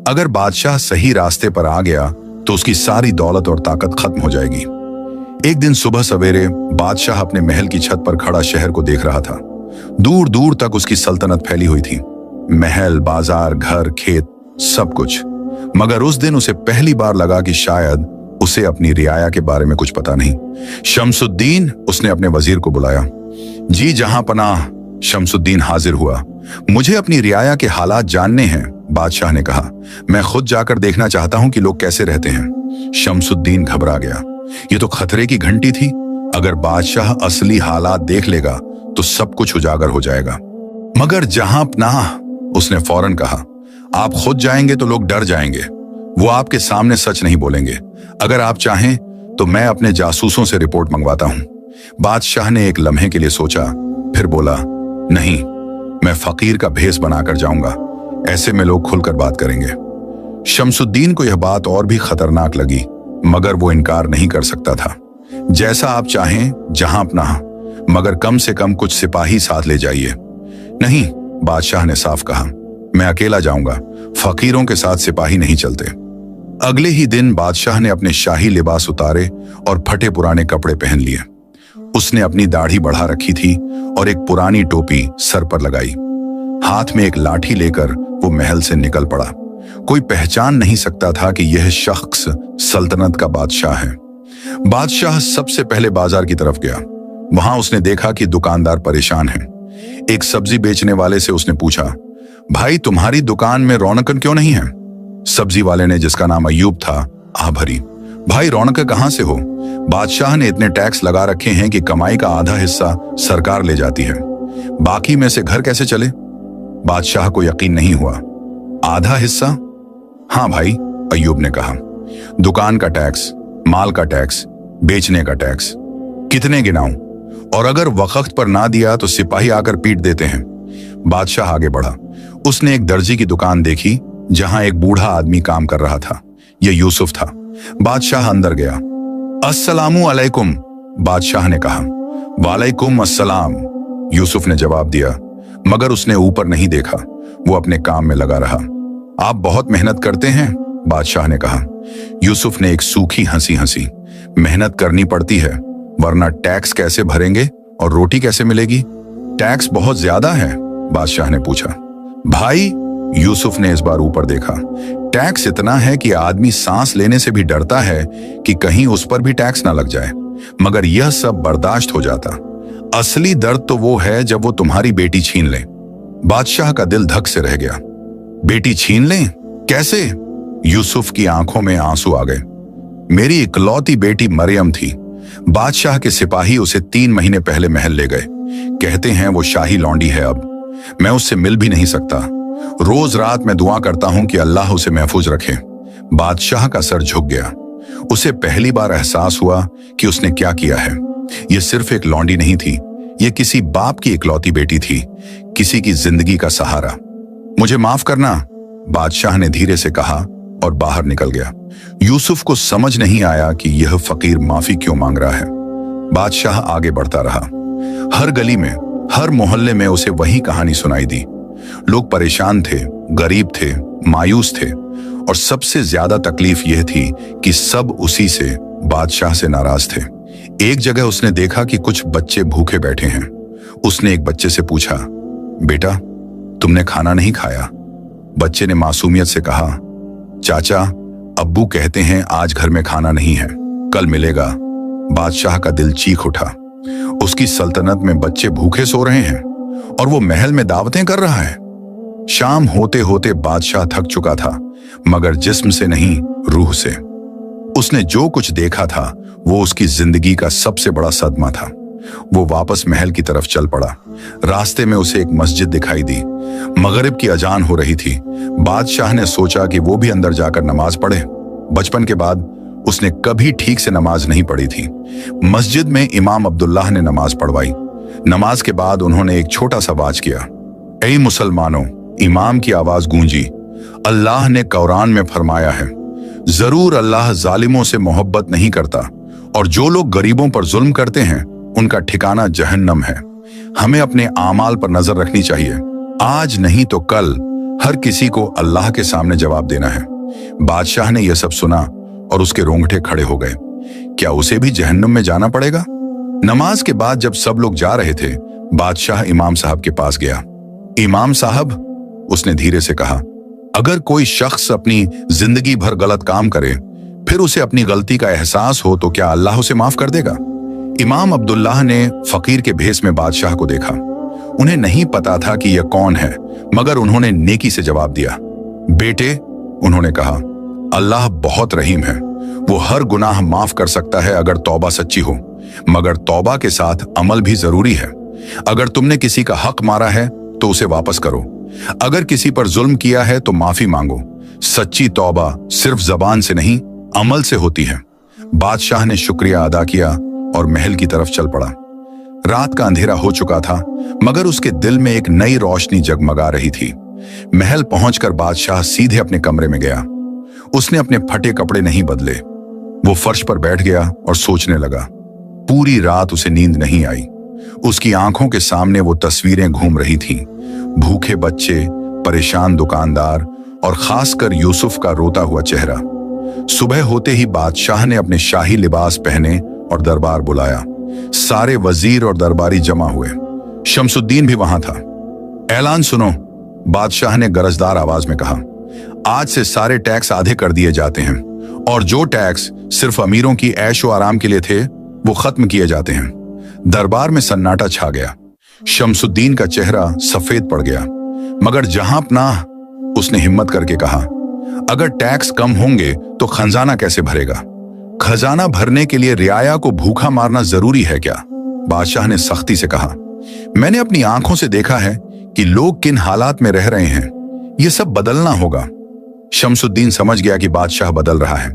अगर बादशाह सही रास्ते पर आ गया तो उसकी सारी दौलत और ताकत खत्म हो जाएगी। एक दिन सुबह सवेरे बादशाह अपने महल की छत पर खड़ा शहर को देख रहा था। दूर दूर तक उसकी सल्तनत फैली हुई थी, महल, बाजार, घर, खेत, सब कुछ। मगर उस दिन उसे पहली बार लगा कि शायद उसे अपनी रियाया के बारे में कुछ पता नहीं। शमसुद्दीन, उसने अपने वजीर को बुलाया। जी जहां पनाह, शमसुद्दीन हाजिर हुआ। मुझे अपनी रियाया के हालात जानने हैं, बादशाह ने कहा। मैं खुद जाकर देखना चाहता हूं कि लोग कैसे रहते हैं। शमसुद्दीन घबरा गया। ये तो खतरे की घंटी थी। अगर बादशाह असली हालात देख लेगा तो सब कुछ उजागर हो जाएगा। मगर जहां पनाह, उसने फौरन कहा, आप खुद जाएंगे तो लोग डर जाएंगे। वो आपके सामने सच नहीं बोलेंगे। अगर आप चाहें तो मैं अपने जासूसों से रिपोर्ट मंगवाता हूं। बादशाह ने एक लम्हे के लिए सोचा, फिर बोला, नहीं, मैं फकीर का भेष बनाकर जाऊंगा। ऐसे में लोग खुलकर बात करेंगे। शमसुद्दीन को यह बात और भी खतरनाक लगी, मगर वो इनकार नहीं कर सकता था। जैसा आप चाहें, जहां पनाह, मगर कम से कम कुछ सिपाही साथ ले जाइए। नहीं, बादशाह ने साफ कहा, मैं अकेला जाऊंगा। फकीरों के साथ सिपाही नहीं चलते। अगले ही दिन बादशाह ने अपने शाही लिबास उतारे और फटे पुराने कपड़े पहन लिए। उसने अपनी दाढ़ी बढ़ा रखी थी और एक पुरानी टोपी सर पर लगाई। हाथ में एक लाठी लेकर वो महल से निकल पड़ा। कोई पहचान नहीं सकता था कि यह शख्स सल्तनत का बादशाह है। बादशाह सबसे पहले बाजार की तरफ गया। वहां उसने देखा कि दुकानदार परेशान है। एक सब्जी बेचने वाले से उसने पूछा, भाई तुम्हारी दुकान में रौनकन क्यों नहीं है? सब्जी वाले ने, जिसका नाम अय्यूब था, आह भरी, भाई रौनक कहां से हो? बादशाह ने इतने टैक्स लगा रखे हैं कि कमाई का आधा हिस्सा सरकार ले जाती है, बाकी में से घर कैसे चले? बादशाह को यकीन नहीं हुआ। आधा हिस्सा? हाँ भाई, अय्यूब ने कहा। दुकान का टैक्स, माल का टैक्स, बेचने का टैक्स, कितने गिनाऊं? और अगर वक्त पर ना दिया तो सिपाही आकर पीट देते हैं। बादशाह आगे बढ़ा। उसने एक दर्जी की दुकान देखी जहां एक बूढ़ा आदमी काम कर रहा था। यह यूसुफ था। बादशाह अंदर गया। अस्सलामु अलैकुम, बादशाह ने कहा। वालेकुम अस्सलाम, यूसुफ ने जवाब दिया, मगर उसने ऊपर नहीं देखा। वो अपने काम में लगा रहा। आप बहुत मेहनत करते हैं, बादशाह ने कहा। यूसुफ ने एक सूखी हंसी हंसी। मेहनत करनी पड़ती है, वरना टैक्स कैसे भरेंगे और रोटी कैसे मिलेगी? टैक्स बहुत ज्यादा है, बादशाह ने पूछा। भाई, यूसुफ ने इस बार ऊपर देखा। टैक्स इतना है कि आदमी सांस लेने से भी डरता है कि कहीं उस पर भी टैक्स ना लग जाए, मगर यह सब बर्दाश्त हो जाता। असली दर्द तो वो है जब वो तुम्हारी बेटी छीन ले। बादशाह का दिल धक से रह गया। बेटी छीन ले? कैसे? यूसुफ की आंखों में आंसू आ गए। मेरी इकलौती बेटी मरियम थी। बादशाह के सिपाही उसे 3 महीने पहले महल ले गए। कहते हैं वो शाही लौंडी है। अब मैं उससे मिल भी नहीं सकता। रोज रात मैं दुआ करता हूं कि अल्लाह उसे महफूज रखे। बादशाह का सर झुक गया। उसे पहली बार एहसास हुआ कि उसने क्या किया है। यह सिर्फ एक लौंडी नहीं थी, यह किसी बाप की इकलौती बेटी थी, किसी की जिंदगी का सहारा। मुझे माफ करना, बादशाह ने धीरे से कहा और बाहर निकल गया। यूसुफ को समझ नहीं आया कि यह फकीर माफी क्यों मांग रहा है। बादशाह आगे बढ़ता रहा। हर गली में, हर मोहल्ले में उसे वही कहानी सुनाई दी। लोग परेशान थे, गरीब थे, मायूस थे, और सबसे ज्यादा तकलीफ यह थी कि सब उसी से, बादशाह से नाराज थे। एक जगह उसने देखा कि कुछ बच्चे भूखे बैठे हैं। उसने एक बच्चे से पूछा, बेटा तुमने खाना नहीं खाया? बच्चे ने मासूमियत से कहा, चाचा अब्बू कहते हैं आज घर में खाना नहीं है, कल मिलेगा। बादशाह का दिल चीख उठा। उसकी सल्तनत में बच्चे भूखे सो रहे हैं और वो महल में दावतें कर रहा है। शाम होते होते बादशाह थक चुका था, मगर जिस्म से नहीं, रूह से। उसने जो कुछ देखा था वो उसकी जिंदगी का सबसे बड़ा सदमा था। वो वापस महल की तरफ चल पड़ा। रास्ते में उसे एक मस्जिद दिखाई दी। मगरिब की अजान हो रही थी। बादशाह ने सोचा कि वो भी अंदर जाकर नमाज पढ़े। बचपन के बाद उसने कभी ठीक से नमाज नहीं पढ़ी थी। मस्जिद में इमाम अब्दुल्लाह ने नमाज पढ़वाई। नमाज के बाद उन्होंने एक छोटा सा वाज किया। ऐ मुसलमानों, इमाम की आवाज गूंजी, अल्लाह ने कुरान में फरमाया है, जरूर अल्लाह जालिमों से मोहब्बत नहीं करता, और जो लोग गरीबों पर जुल्म करते हैं उनका ठिकाना जहन्नम है। हमें अपने आमाल पर नजर रखनी चाहिए। आज नहीं तो कल हर किसी को अल्लाह के सामने जवाब देना है। बादशाह ने यह सब सुना और उसके रोंगटे खड़े हो गए। क्या उसे भी जहन्नम में जाना पड़ेगा? नमाज के बाद जब सब लोग जा रहे थे, बादशाह इमाम साहब के पास गया। इमाम साहब, उसने धीरे से कहा, अगर कोई शख्स अपनी जिंदगी भर गलत काम करे, फिर उसे अपनी गलती का एहसास हो, तो क्या अल्लाह उसे माफ कर देगा? इमाम अब्दुल्लाह ने फकीर के भेष में बादशाह को देखा। उन्हें नहीं पता था कि यह कौन है, मगर उन्होंने नेकी से जवाब दिया। बेटे, उन्होंने कहा, अल्लाह बहुत रहीम है। वो हर गुनाह माफ कर सकता है अगर तौबा सच्ची हो, मगर तौबा के साथ अमल भी जरूरी है। अगर तुमने किसी का हक मारा है तो उसे वापस करो। अगर किसी पर जुल्म किया है तो माफी मांगो। सच्ची तौबा सिर्फ जबान से नहीं, अमल से होती है। बादशाह ने शुक्रिया अदा किया और महल की तरफ चल पड़ा। रात का अंधेरा हो चुका था, मगर उसके दिल में एक नई रोशनी जगमगा रही थी। महल पहुंचकर बादशाह सीधे अपने कमरे में गया। उसने अपने फटे कपड़े नहीं बदले। वो फर्श पर बैठ गया और सोचने लगा। पूरी रात उसे नींद नहीं आई। उसकी आंखों के सामने वो तस्वीरें घूम रही थीं। भूखे बच्चे, परेशान दुकानदार और खासकर यूसुफ का रोता हुआ चेहरा। सुबह होते ही बादशाह ने अपने शाही लिबास पहने और दरबार बुलाया। सारे वजीर और दरबारी जमा हुए। शमसुद्दीन भी वहां था। ऐलान सुनो, बादशाह ने गरजदार आवाज में कहा। आज से सारे टैक्स आधे कर दिए जाते हैं, और जो टैक्स सिर्फ अमीरों की ऐशो आराम के लिए थे, वो खत्म किए जाते हैं। दरबार में सन्नाटा छा गया। शमसुद्दीन का चेहरा सफेद पड़ गया, मगर जहां पनाह, उसने हिम्मत करके कहा, अगर टैक्स कम होंगे तो खजाना कैसे भरेगा? खजाना भरने के लिए रियाया को भूखा मारना जरूरी है क्या? बादशाह ने सख्ती से कहा, मैंने अपनी आंखों से देखा है कि लोग किन हालात में रह रहे हैं। यह सब बदलना होगा। शमसुद्दीन समझ गया कि बादशाह बदल रहा है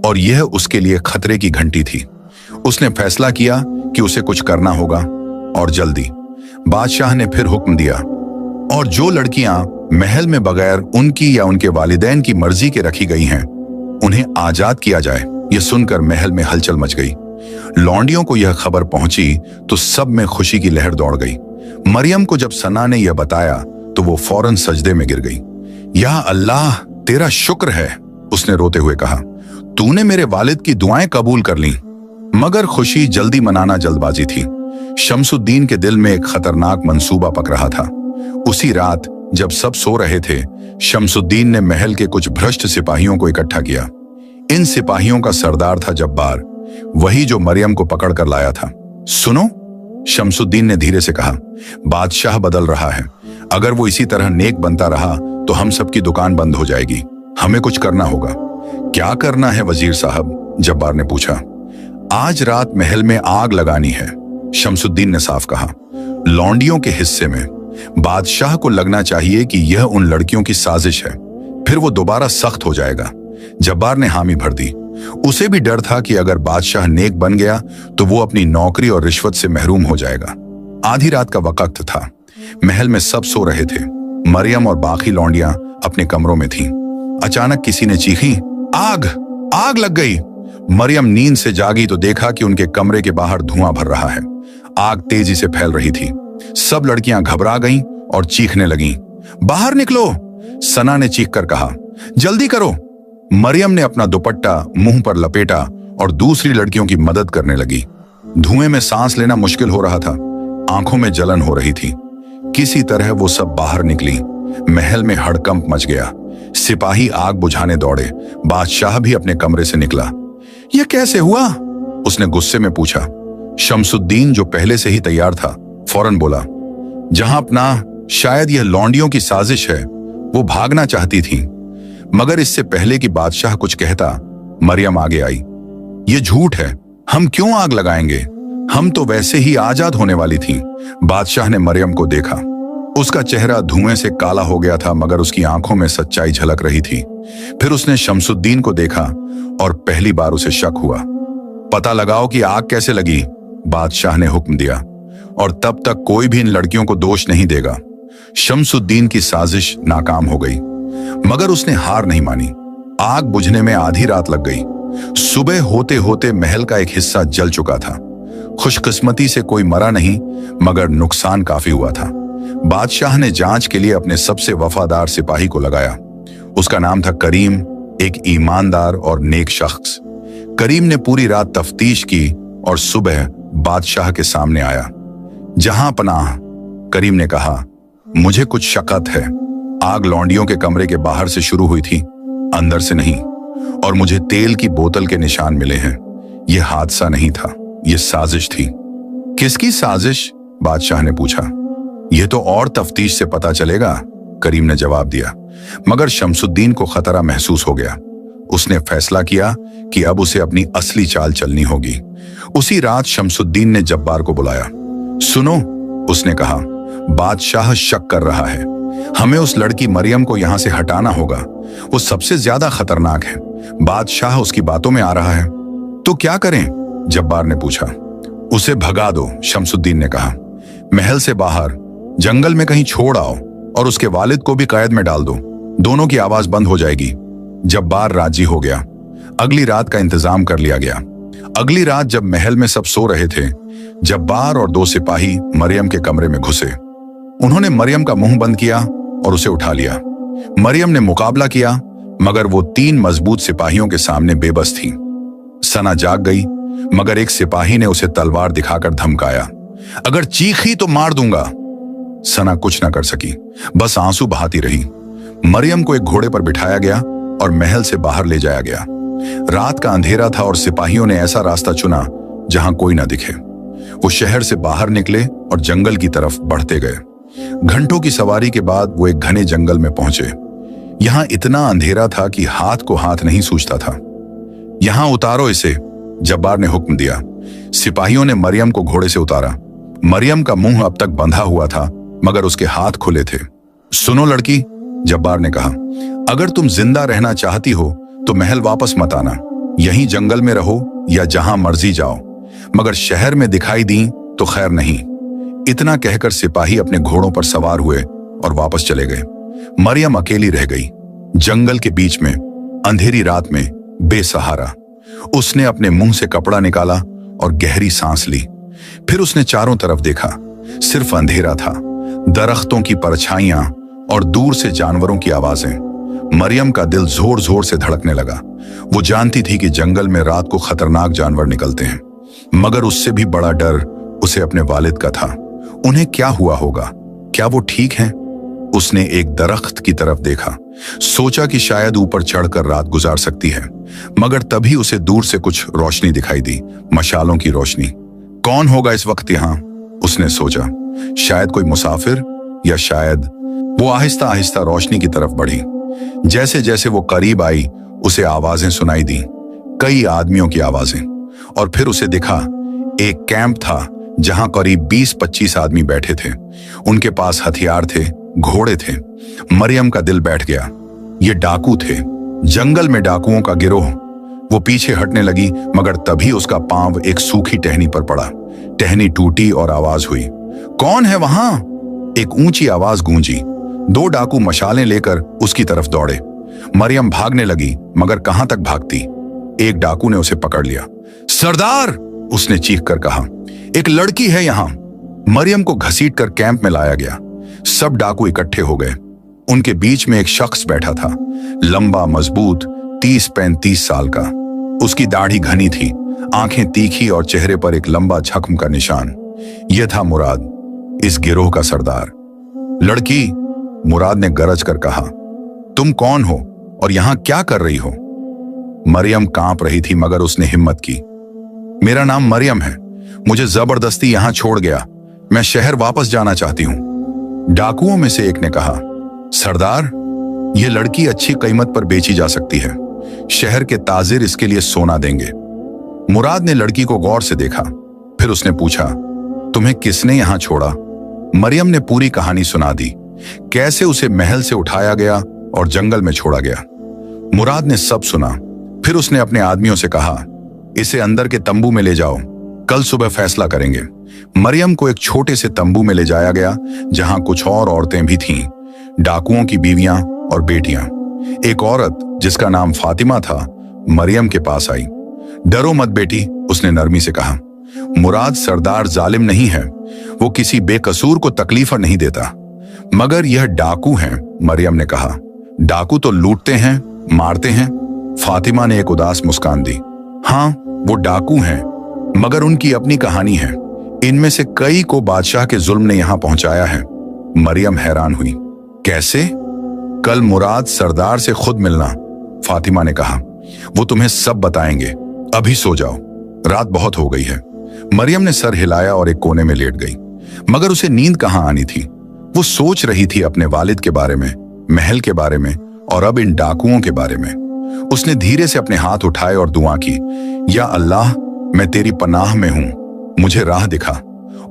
और यह उसके लिए खतरे की घंटी थी। उसने फैसला किया कि उसे कुछ करना होगा और जल्दी। बादशाह ने फिर हुक्म दिया, और जो लड़कियां महल में बगैर उनकी या उनके वालिदैन की मर्जी के रखी गई हैं, उन्हें आजाद किया जाए। यह सुनकर महल में हलचल मच गई। लौंडियों को यह खबर पहुंची तो सब में खुशी की लहर दौड़ गई। मरियम को जब सना ने यह बताया तो वो फौरन सजदे में गिर गई। या अल्लाह, तेरा शुक्र है, उसने रोते हुए कहा, तूने मेरे वालिद की दुआएं कबूल कर लीं। मगर खुशी जल्दी मनाना जल्दबाजी थी। शमसुद्दीन के दिल में एक खतरनाक मंसूबा पक रहा था। उसी रात जब सब सो रहे थे, शमसुद्दीन ने महल के कुछ भ्रष्ट सिपाहियों को इकट्ठा किया। इन सिपाहियों का सरदार था जब्बार, वही जो मरियम को पकड़ कर लाया था। सुनो, शमसुद्दीन ने धीरे से कहा, बादशाह बदल रहा है। अगर वो इसी तरह नेक बनता रहा तो हम सबकी दुकान बंद हो जाएगी। हमें कुछ करना होगा। क्या करना है वजीर साहब? जब्बार ने पूछा। आज रात महल में आग लगानी है, शमसुद्दीन ने साफ कहा। लौंडियों के हिस्से में। बादशाह को लगना चाहिए कि यह उन लड़कियों की साजिश है, फिर वो दोबारा सख्त हो जाएगा। जब्बार ने हामी भर दी। उसे भी डर था कि अगर बादशाह नेक बन गया तो वो अपनी नौकरी और रिश्वत से महरूम हो जाएगा। आधी रात का वक्त था। महल में सब सो रहे थे। मरियम और बाकी लौंडियां अपने कमरों में थीं। अचानक किसी ने चीखी, आग, आग लग गई। मरियम नींद से जागी तो देखा कि उनके कमरे के बाहर धुआं भर रहा है। आग तेजी से फैल रही थी। सब लड़कियां घबरा गईं और चीखने लगीं। बाहर निकलो, सना ने चीख कर कहा। जल्दी करो। मरियम ने अपना दुपट्टा मुंह पर लपेटा और दूसरी लड़कियों की मदद करने लगी। धुएं में सांस लेना मुश्किल हो रहा था। आंखों में जलन हो रही थी। किसी तरह वो सब बाहर निकली। महल में हड़कंप मच गया। सिपाही आग बुझाने दौड़े। बादशाह भी अपने कमरे से निकला। यह कैसे हुआ? उसने गुस्से में पूछा। शमसुद्दीन, जो पहले से ही तैयार था, फौरन बोला, जहां अपना, शायद यह लौंडियों की साजिश है। वो भागना चाहती थी। मगर इससे पहले कि बादशाह कुछ कहता, मरियम आगे आई। ये झूठ है। हम क्यों आग लगाएंगे? हम तो वैसे ही आजाद होने वाली थीं। बादशाह ने मरियम को देखा। उसका चेहरा धुएं से काला हो गया था, मगर उसकी आंखों में सच्चाई झलक रही थी। फिर उसने शमसुद्दीन को देखा और पहली बार उसे शक हुआ। पता लगाओ कि आग कैसे लगी, बादशाह ने हुक्म दिया, और तब तक कोई भी इन लड़कियों को दोष नहीं देगा। शमसुद्दीन की साजिश नाकाम हो गई, मगर उसने हार नहीं मानी। आग बुझने में आधी रात लग गई। सुबह होते होते महल का एक हिस्सा जल चुका था। खुशकिस्मती से कोई मरा नहीं, मगर नुकसान काफी हुआ था। बादशाह ने जांच के लिए अपने सबसे वफादार सिपाही को लगाया। उसका नाम था करीम, एक ईमानदार और नेक शख्स। करीम ने पूरी रात तफ्तीश की और सुबह बादशाह के सामने आया। जहां पनाह, करीम ने कहा, मुझे कुछ शक है। आग लौंडियों के कमरे के बाहर से शुरू हुई थी, अंदर से नहीं, और मुझे तेल की बोतल के निशान मिले हैं। यह हादसा नहीं था, यह साजिश थी। किसकी साजिश? बादशाह ने पूछा। यह तो और तफ्तीश से पता चलेगा, करीम ने जवाब दिया। मगर शमसुद्दीन को खतरा महसूस हो गया। उसने फैसला किया कि अब उसे अपनी असली चाल चलनी होगी। उसी रात शमसुद्दीन ने जब्बार को बुलाया। सुनो, उसने कहा, बादशाह शक कर रहा है। हमें उस लड़की मरियम को यहां से हटाना होगा। वो सबसे ज्यादा खतरनाक है। बादशाह उसकी बातों में आ रहा है। तो क्या करें? जब्बार ने पूछा। उसे भगा दो, शमसुद्दीन ने कहा। महल से बाहर जंगल में कहीं छोड़ आओ और उसके वालिद को भी कैद में डाल दो। दोनों की आवाज बंद हो जाएगी। जब्बार राजी हो गया। अगली रात का इंतजाम कर लिया गया। अगली रात जब महल में सब सो रहे थे, जब्बार और 2 सिपाही मरियम के कमरे में घुसे। उन्होंने मरियम का मुंह बंद किया और उसे उठा लिया। मरियम ने मुकाबला किया, मगर वो 3 मजबूत सिपाहियों के सामने बेबस थी। सना जाग गई, मगर एक सिपाही ने उसे तलवार दिखाकर धमकाया, अगर चीखी तो मार दूंगा। सना कुछ न कर सकी, बस आंसू बहाती रही। मरियम को एक घोड़े पर बिठाया गया और महल से बाहर ले जाया गया। रात का अंधेरा था और सिपाहियों ने ऐसा रास्ता चुना जहां कोई ना दिखे। वो शहर से बाहर निकले और जंगल की तरफ बढ़ते गए। घंटों की सवारी के बाद वो एक घने जंगल में पहुंचे। यहां इतना अंधेरा था कि हाथ को हाथ नहीं सूझता था। यहां उतारो इसे, जब्बार ने हुक्म दिया। सिपाहियों ने मरियम को घोड़े से उतारा। मरियम का मुंह अब तक बंधा हुआ था, मगर उसके हाथ खुले थे। सुनो लड़की, जब्बार ने कहा, अगर तुम जिंदा रहना चाहती हो तो महल वापस मत आना। यहीं जंगल में रहो या जहां मर्जी जाओ, मगर शहर में दिखाई दी तो खैर नहीं। इतना कहकर सिपाही अपने घोड़ों पर सवार हुए और वापस चले गए। मरियम अकेली रह गई, जंगल के बीच में, अंधेरी रात में, बेसहारा। उसने अपने मुंह से कपड़ा निकाला और गहरी सांस ली। फिर उसने चारों तरफ देखा। सिर्फ अंधेरा था, दरख्तों की परछाइयां और दूर से जानवरों की आवाजें। मरियम का दिल जोर जोर से धड़कने लगा। वो जानती थी कि जंगल में रात को खतरनाक जानवर निकलते हैं, मगर उससे भी बड़ा डर उसे अपने वालिद का था। उन्हें क्या हुआ होगा? क्या वो ठीक हैं? उसने एक दरख्त की तरफ देखा, सोचा कि शायद ऊपर चढ़कर रात गुजार सकती है, मगर तभी उसे दूर से कुछ रोशनी दिखाई दी, मशालों की रोशनी। कौन होगा इस वक्त यहां? उसने सोचा, शायद कोई मुसाफिर, या शायद। वो आहिस्ता आहिस्ता रोशनी की तरफ बढ़ी। जैसे जैसे वो करीब आई, उसे आवाजें सुनाई दी, कई आदमियों की आवाजें। और फिर उसे दिखा एक कैंप था जहां करीब 20-25 आदमी बैठे थे। उनके पास हथियार थे, घोड़े थे। मरियम का दिल बैठ गया। ये डाकू थे, जंगल में डाकुओं का गिरोह। वो पीछे हटने लगी, मगर तभी उसका पांव एक सूखी टहनी पर पड़ा। टहनी टूटी और आवाज हुई, कौन है वहां? एक ऊंची आवाज गूंजी। 2 डाकू मशालें लेकर उसकी तरफ दौड़े। मरियम भागने लगी, मगर कहां तक भागती? एक डाकू ने उसे पकड़ लिया। सरदार, उसने चीख कर कहा, एक लड़की है यहां। मरियम को घसीटकर कैंप में लाया गया। सब डाकू इकट्ठे हो गए। उनके बीच में एक शख्स बैठा था, लंबा, मजबूत, 30-35 साल का। उसकी दाढ़ी घनी थी, आंखें तीखी और चेहरे पर एक लंबा जख्म का निशान। यह था मुराद, इस गिरोह का सरदार। लड़की, मुराद ने गरज कर कहा, तुम कौन हो और यहां क्या कर रही हो? मरियम कांप रही थी, मगर उसने हिम्मत की। मेरा नाम मरियम है, मुझे जबरदस्ती यहां छोड़ गया। मैं शहर वापस जाना चाहती हूं। डाकुओं में से एक ने कहा, सरदार, यह लड़की अच्छी कीमत पर बेची जा सकती है। शहर के ताजिर इसके लिए सोना देंगे। मुराद ने लड़की को गौर से देखा। फिर उसने पूछा, तुम्हें किसने यहां छोड़ा? मरियम ने पूरी कहानी सुना दी, कैसे उसे महल से उठाया गया और जंगल में छोड़ा गया। मुराद ने सब सुना। फिर उसने अपने आदमियों से कहा, इसे अंदर के तंबू में ले जाओ, कल सुबह फैसला करेंगे। मरियम को एक छोटे से तंबू में ले जाया गया, जहां कुछ और औरतें भी थीं, डाकुओं की बीवियां और बेटियां। एक औरत जिसका नाम फातिमा था, मरियम के पास आई। डरो मत बेटी, उसने नरमी से कहा। मुराद सरदार जालिम नहीं है, वो किसी बेकसूर को तकलीफ नहीं देता। मगर यह डाकू हैं, मरियम ने कहा। डाकू तो लूटते हैं, मारते हैं। फातिमा ने एक उदास मुस्कान दी। हाँ, वो डाकू हैं, मगर उनकी अपनी कहानी है। इनमें से कई को बादशाह के जुल्म ने यहां पहुंचाया है। मरियम हैरान हुई। कैसे? कल मुराद सरदार से खुद मिलना, फातिमा ने कहा। वो तुम्हें सब बताएंगे। अभी सो जाओ, रात बहुत हो गई है। मरियम ने सर हिलाया और एक कोने में लेट गई, मगर उसे नींद कहां आनी थी। वो सोच रही थी अपने वालिद के बारे में, महल के बारे में, और अब इन डाकुओं के बारे में। उसने धीरे से अपने हाथ उठाए और दुआ की, या अल्लाह, मैं तेरी पनाह में हूं, मुझे राह दिखा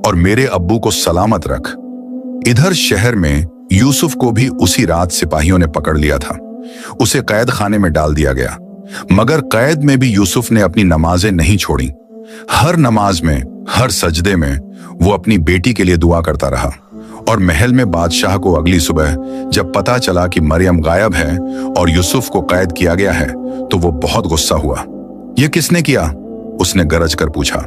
और मेरे अब्बू को सलामत रख। इधर शहर में यूसुफ को भी उसी रात सिपाहियों ने पकड़ लिया था। उसे कैद खाने में डाल दिया गया, मगर कैद में भी यूसुफ ने अपनी नमाजें नहीं छोड़ी। हर नमाज में, हर सजदे में वो अपनी बेटी के लिए दुआ करता रहा। और महल में बादशाह को अगली सुबह जब पता चला कि मरियम गायब है और यूसुफ को कैद किया गया है, तो वो बहुत गुस्सा हुआ। यह किसने किया? उसने गरज कर पूछा।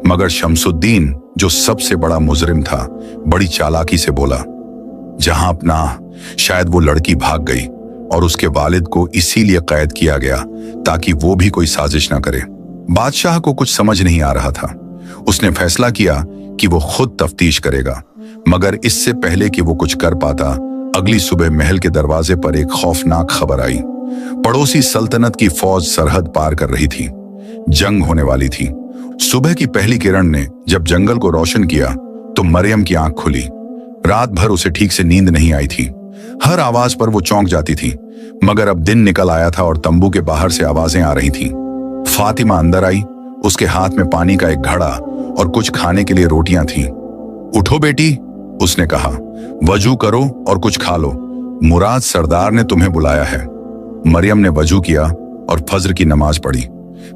मगर शमसुद्दीन, जो सबसे बड़ा मुजरिम था, बड़ी चालाकी से बोला, जहां अपना, शायद वो लड़की भाग गई और उसके वालिद को इसीलिए कैद किया गया ताकि वो भी कोई साजिश ना करे। बादशाह को कुछ समझ नहीं आ रहा था। उसने फैसला किया कि वो खुद तफ्तीश करेगा, मगर इससे पहले कि वो कुछ कर पाता, अगली सुबह महल के दरवाजे पर एक खौफनाक खबर आई। पड़ोसी सल्तनत की फौज सरहद पार कर रही थी। जंग होने वाली थी। सुबह की पहली किरण ने जब जंगल को रोशन किया तो मरियम की आंख खुली। रात भर उसे ठीक से नींद नहीं आई थी। हर आवाज पर वो चौंक जाती थी, मगर अब दिन निकल आया था और तंबू के बाहर से आवाजें आ रही थीं। फातिमा अंदर आई। उसके हाथ में पानी का एक घड़ा और कुछ खाने के लिए रोटियां थीं। उठो बेटी, उसने कहा, वजू करो और कुछ खा लो। मुराद सरदार ने तुम्हें बुलाया है। मरियम ने वजू किया और फज्र की नमाज पढ़ी,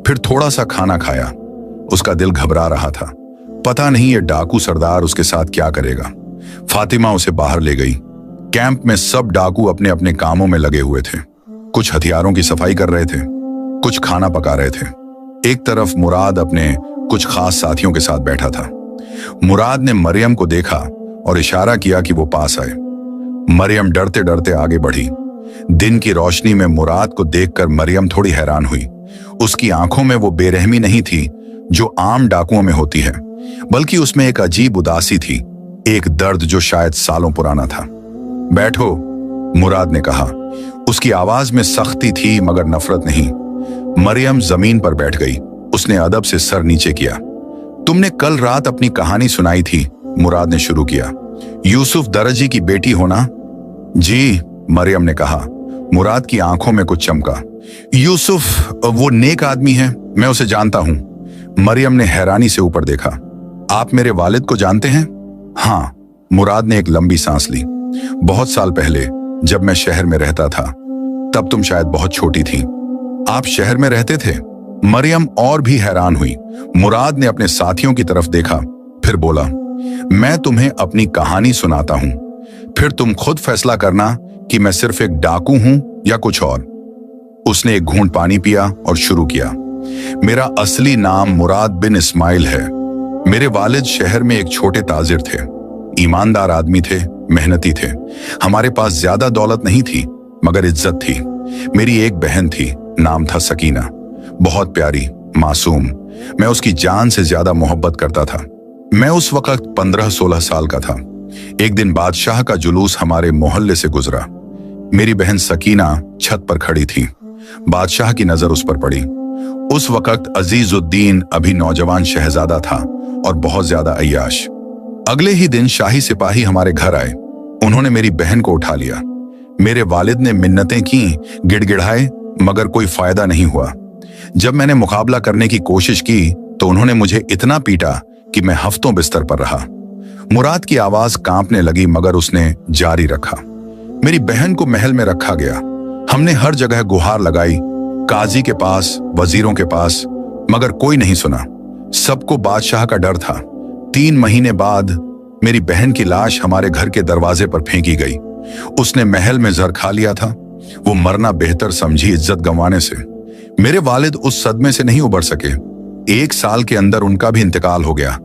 फिर थोड़ा सा खाना खाया। उसका दिल घबरा रहा था। पता नहीं ये डाकू सरदार उसके साथ क्या करेगा। फातिमा उसे बाहर ले गई। कैंप में सब डाकू अपने अपने कामों में लगे हुए थे। कुछ हथियारों की सफाई कर रहे थे, कुछ खाना पका रहे थे। एक तरफ मुराद अपने कुछ खास साथियों के साथ बैठा था। मुराद ने मरियम को देखा और इशारा किया कि वो पास आए। मरियम डरते डरते आगे बढ़ी। दिन की रोशनी में मुराद को देखकर मरियम थोड़ी हैरान हुई। उसकी आंखों में वो बेरहमी नहीं थी जो आम डाकुओं में होती है, बल्कि उसमें एक अजीब उदासी थी, एक दर्द जो शायद सालों पुराना था। बैठो, मुराद ने कहा। उसकी आवाज में सख्ती थी मगर नफरत नहीं। मरियम जमीन पर बैठ गई। उसने अदब से सर नीचे किया। तुमने कल रात अपनी कहानी सुनाई थी, मुराद ने शुरू किया। यूसुफ दरजी की बेटी हो ना? जी, मरियम ने कहा। मुराद की आंखों में कुछ चमका। यूसुफ वो नेक आदमी है, मैं उसे जानता हूं। मरियम ने हैरानी से ऊपर देखा। आप मेरे वालिद को जानते हैं? हाँ, मुराद ने एक लंबी सांस ली। बहुत साल पहले जब मैं शहर में रहता था, तब तुम शायद बहुत छोटी थी। आप शहर में रहते थे? मरियम और भी हैरान हुई। मुराद ने अपने साथियों की तरफ देखा, फिर बोला, मैं तुम्हें अपनी कहानी सुनाता हूं, फिर तुम खुद फैसला करना कि मैं सिर्फ एक डाकू हूं या कुछ और। उसने एक घूंट पानी पिया और शुरू किया। मेरा असली नाम मुराद बिन इस्माइल है। मेरे वालिद शहर में एक छोटे ताजिर थे। ईमानदार आदमी थे, मेहनती थे। हमारे पास ज्यादा दौलत नहीं थी, मगर इज्जत थी। मेरी एक बहन थी, नाम था सकीना। बहुत प्यारी, मासूम। मैं उसकी जान से ज्यादा मोहब्बत करता था। मैं उस वक्त 15-16 साल का था। एक दिन बादशाह का जुलूस हमारे मोहल्ले से गुजरा। मेरी बहन सकीना छत पर खड़ी थी। बादशाह की नजर उस पर पड़ी। उस वक्त अजीजुद्दीन अभी नौजवान शहजादा था और बहुत ज्यादा अय्याश। अगले ही दिन शाही सिपाही हमारे घर आए। उन्होंने मेरी बहन को उठा लिया। मेरे वालिद ने मिन्नतें की, गिड़गिड़ाए, मगर कोई फायदा नहीं हुआ। जब मैंने मुकाबला करने की कोशिश की तो उन्होंने मुझे इतना पीटा कि मैं हफ्तों बिस्तर पर रहा। मुराद की आवाज कांपने लगी, मगर उसने जारी रखा। मेरी बहन को महल में रखा गया। हमने हर जगह गुहार लगाई, काजी के पास, वजीरों के पास, मगर कोई नहीं सुना। सबको बादशाह का डर था। 3 महीने बाद मेरी बहन की लाश हमारे घर के दरवाजे पर फेंकी गई। उसने महल में जर खा लिया था। वो मरना बेहतर समझी इज्जत गंवाने से। मेरे वालिद उस सदमे से नहीं उबर सके। 1 साल के अंदर उनका भी इंतकाल हो गया।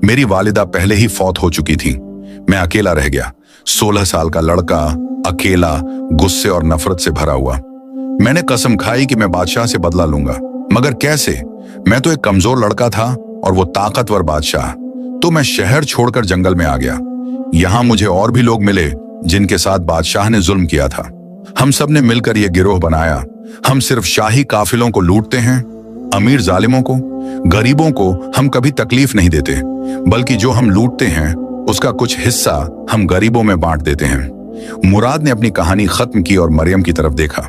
मेरी वालिदा पहले ही फौत हो चुकी थी। मैं अकेला रह गया। 16 साल का लड़का, अकेला, गुस्से और नफरत से भरा हुआ। मैंने कसम खाई कि मैं बादशाह से बदला लूंगा, मगर कैसे? मैं तो एक कमजोर लड़का था और वो ताकतवर बादशाह। तो मैं शहर छोड़कर जंगल में आ गया। यहां मुझे और भी लोग मिले जिनके साथ बादशाह ने जुल्म किया था। हम सब ने मिलकर यह गिरोह बनाया। हम सिर्फ शाही काफिलों को लूटते हैं, अमीर जालिमों को, गरीबों को हम कभी तकलीफ नहीं देते, बल्कि जो हम लूटते हैं उसका कुछ हिस्सा हम गरीबों में बांट देते हैं। मुराद ने अपनी कहानी खत्म की और मरियम की तरफ देखा।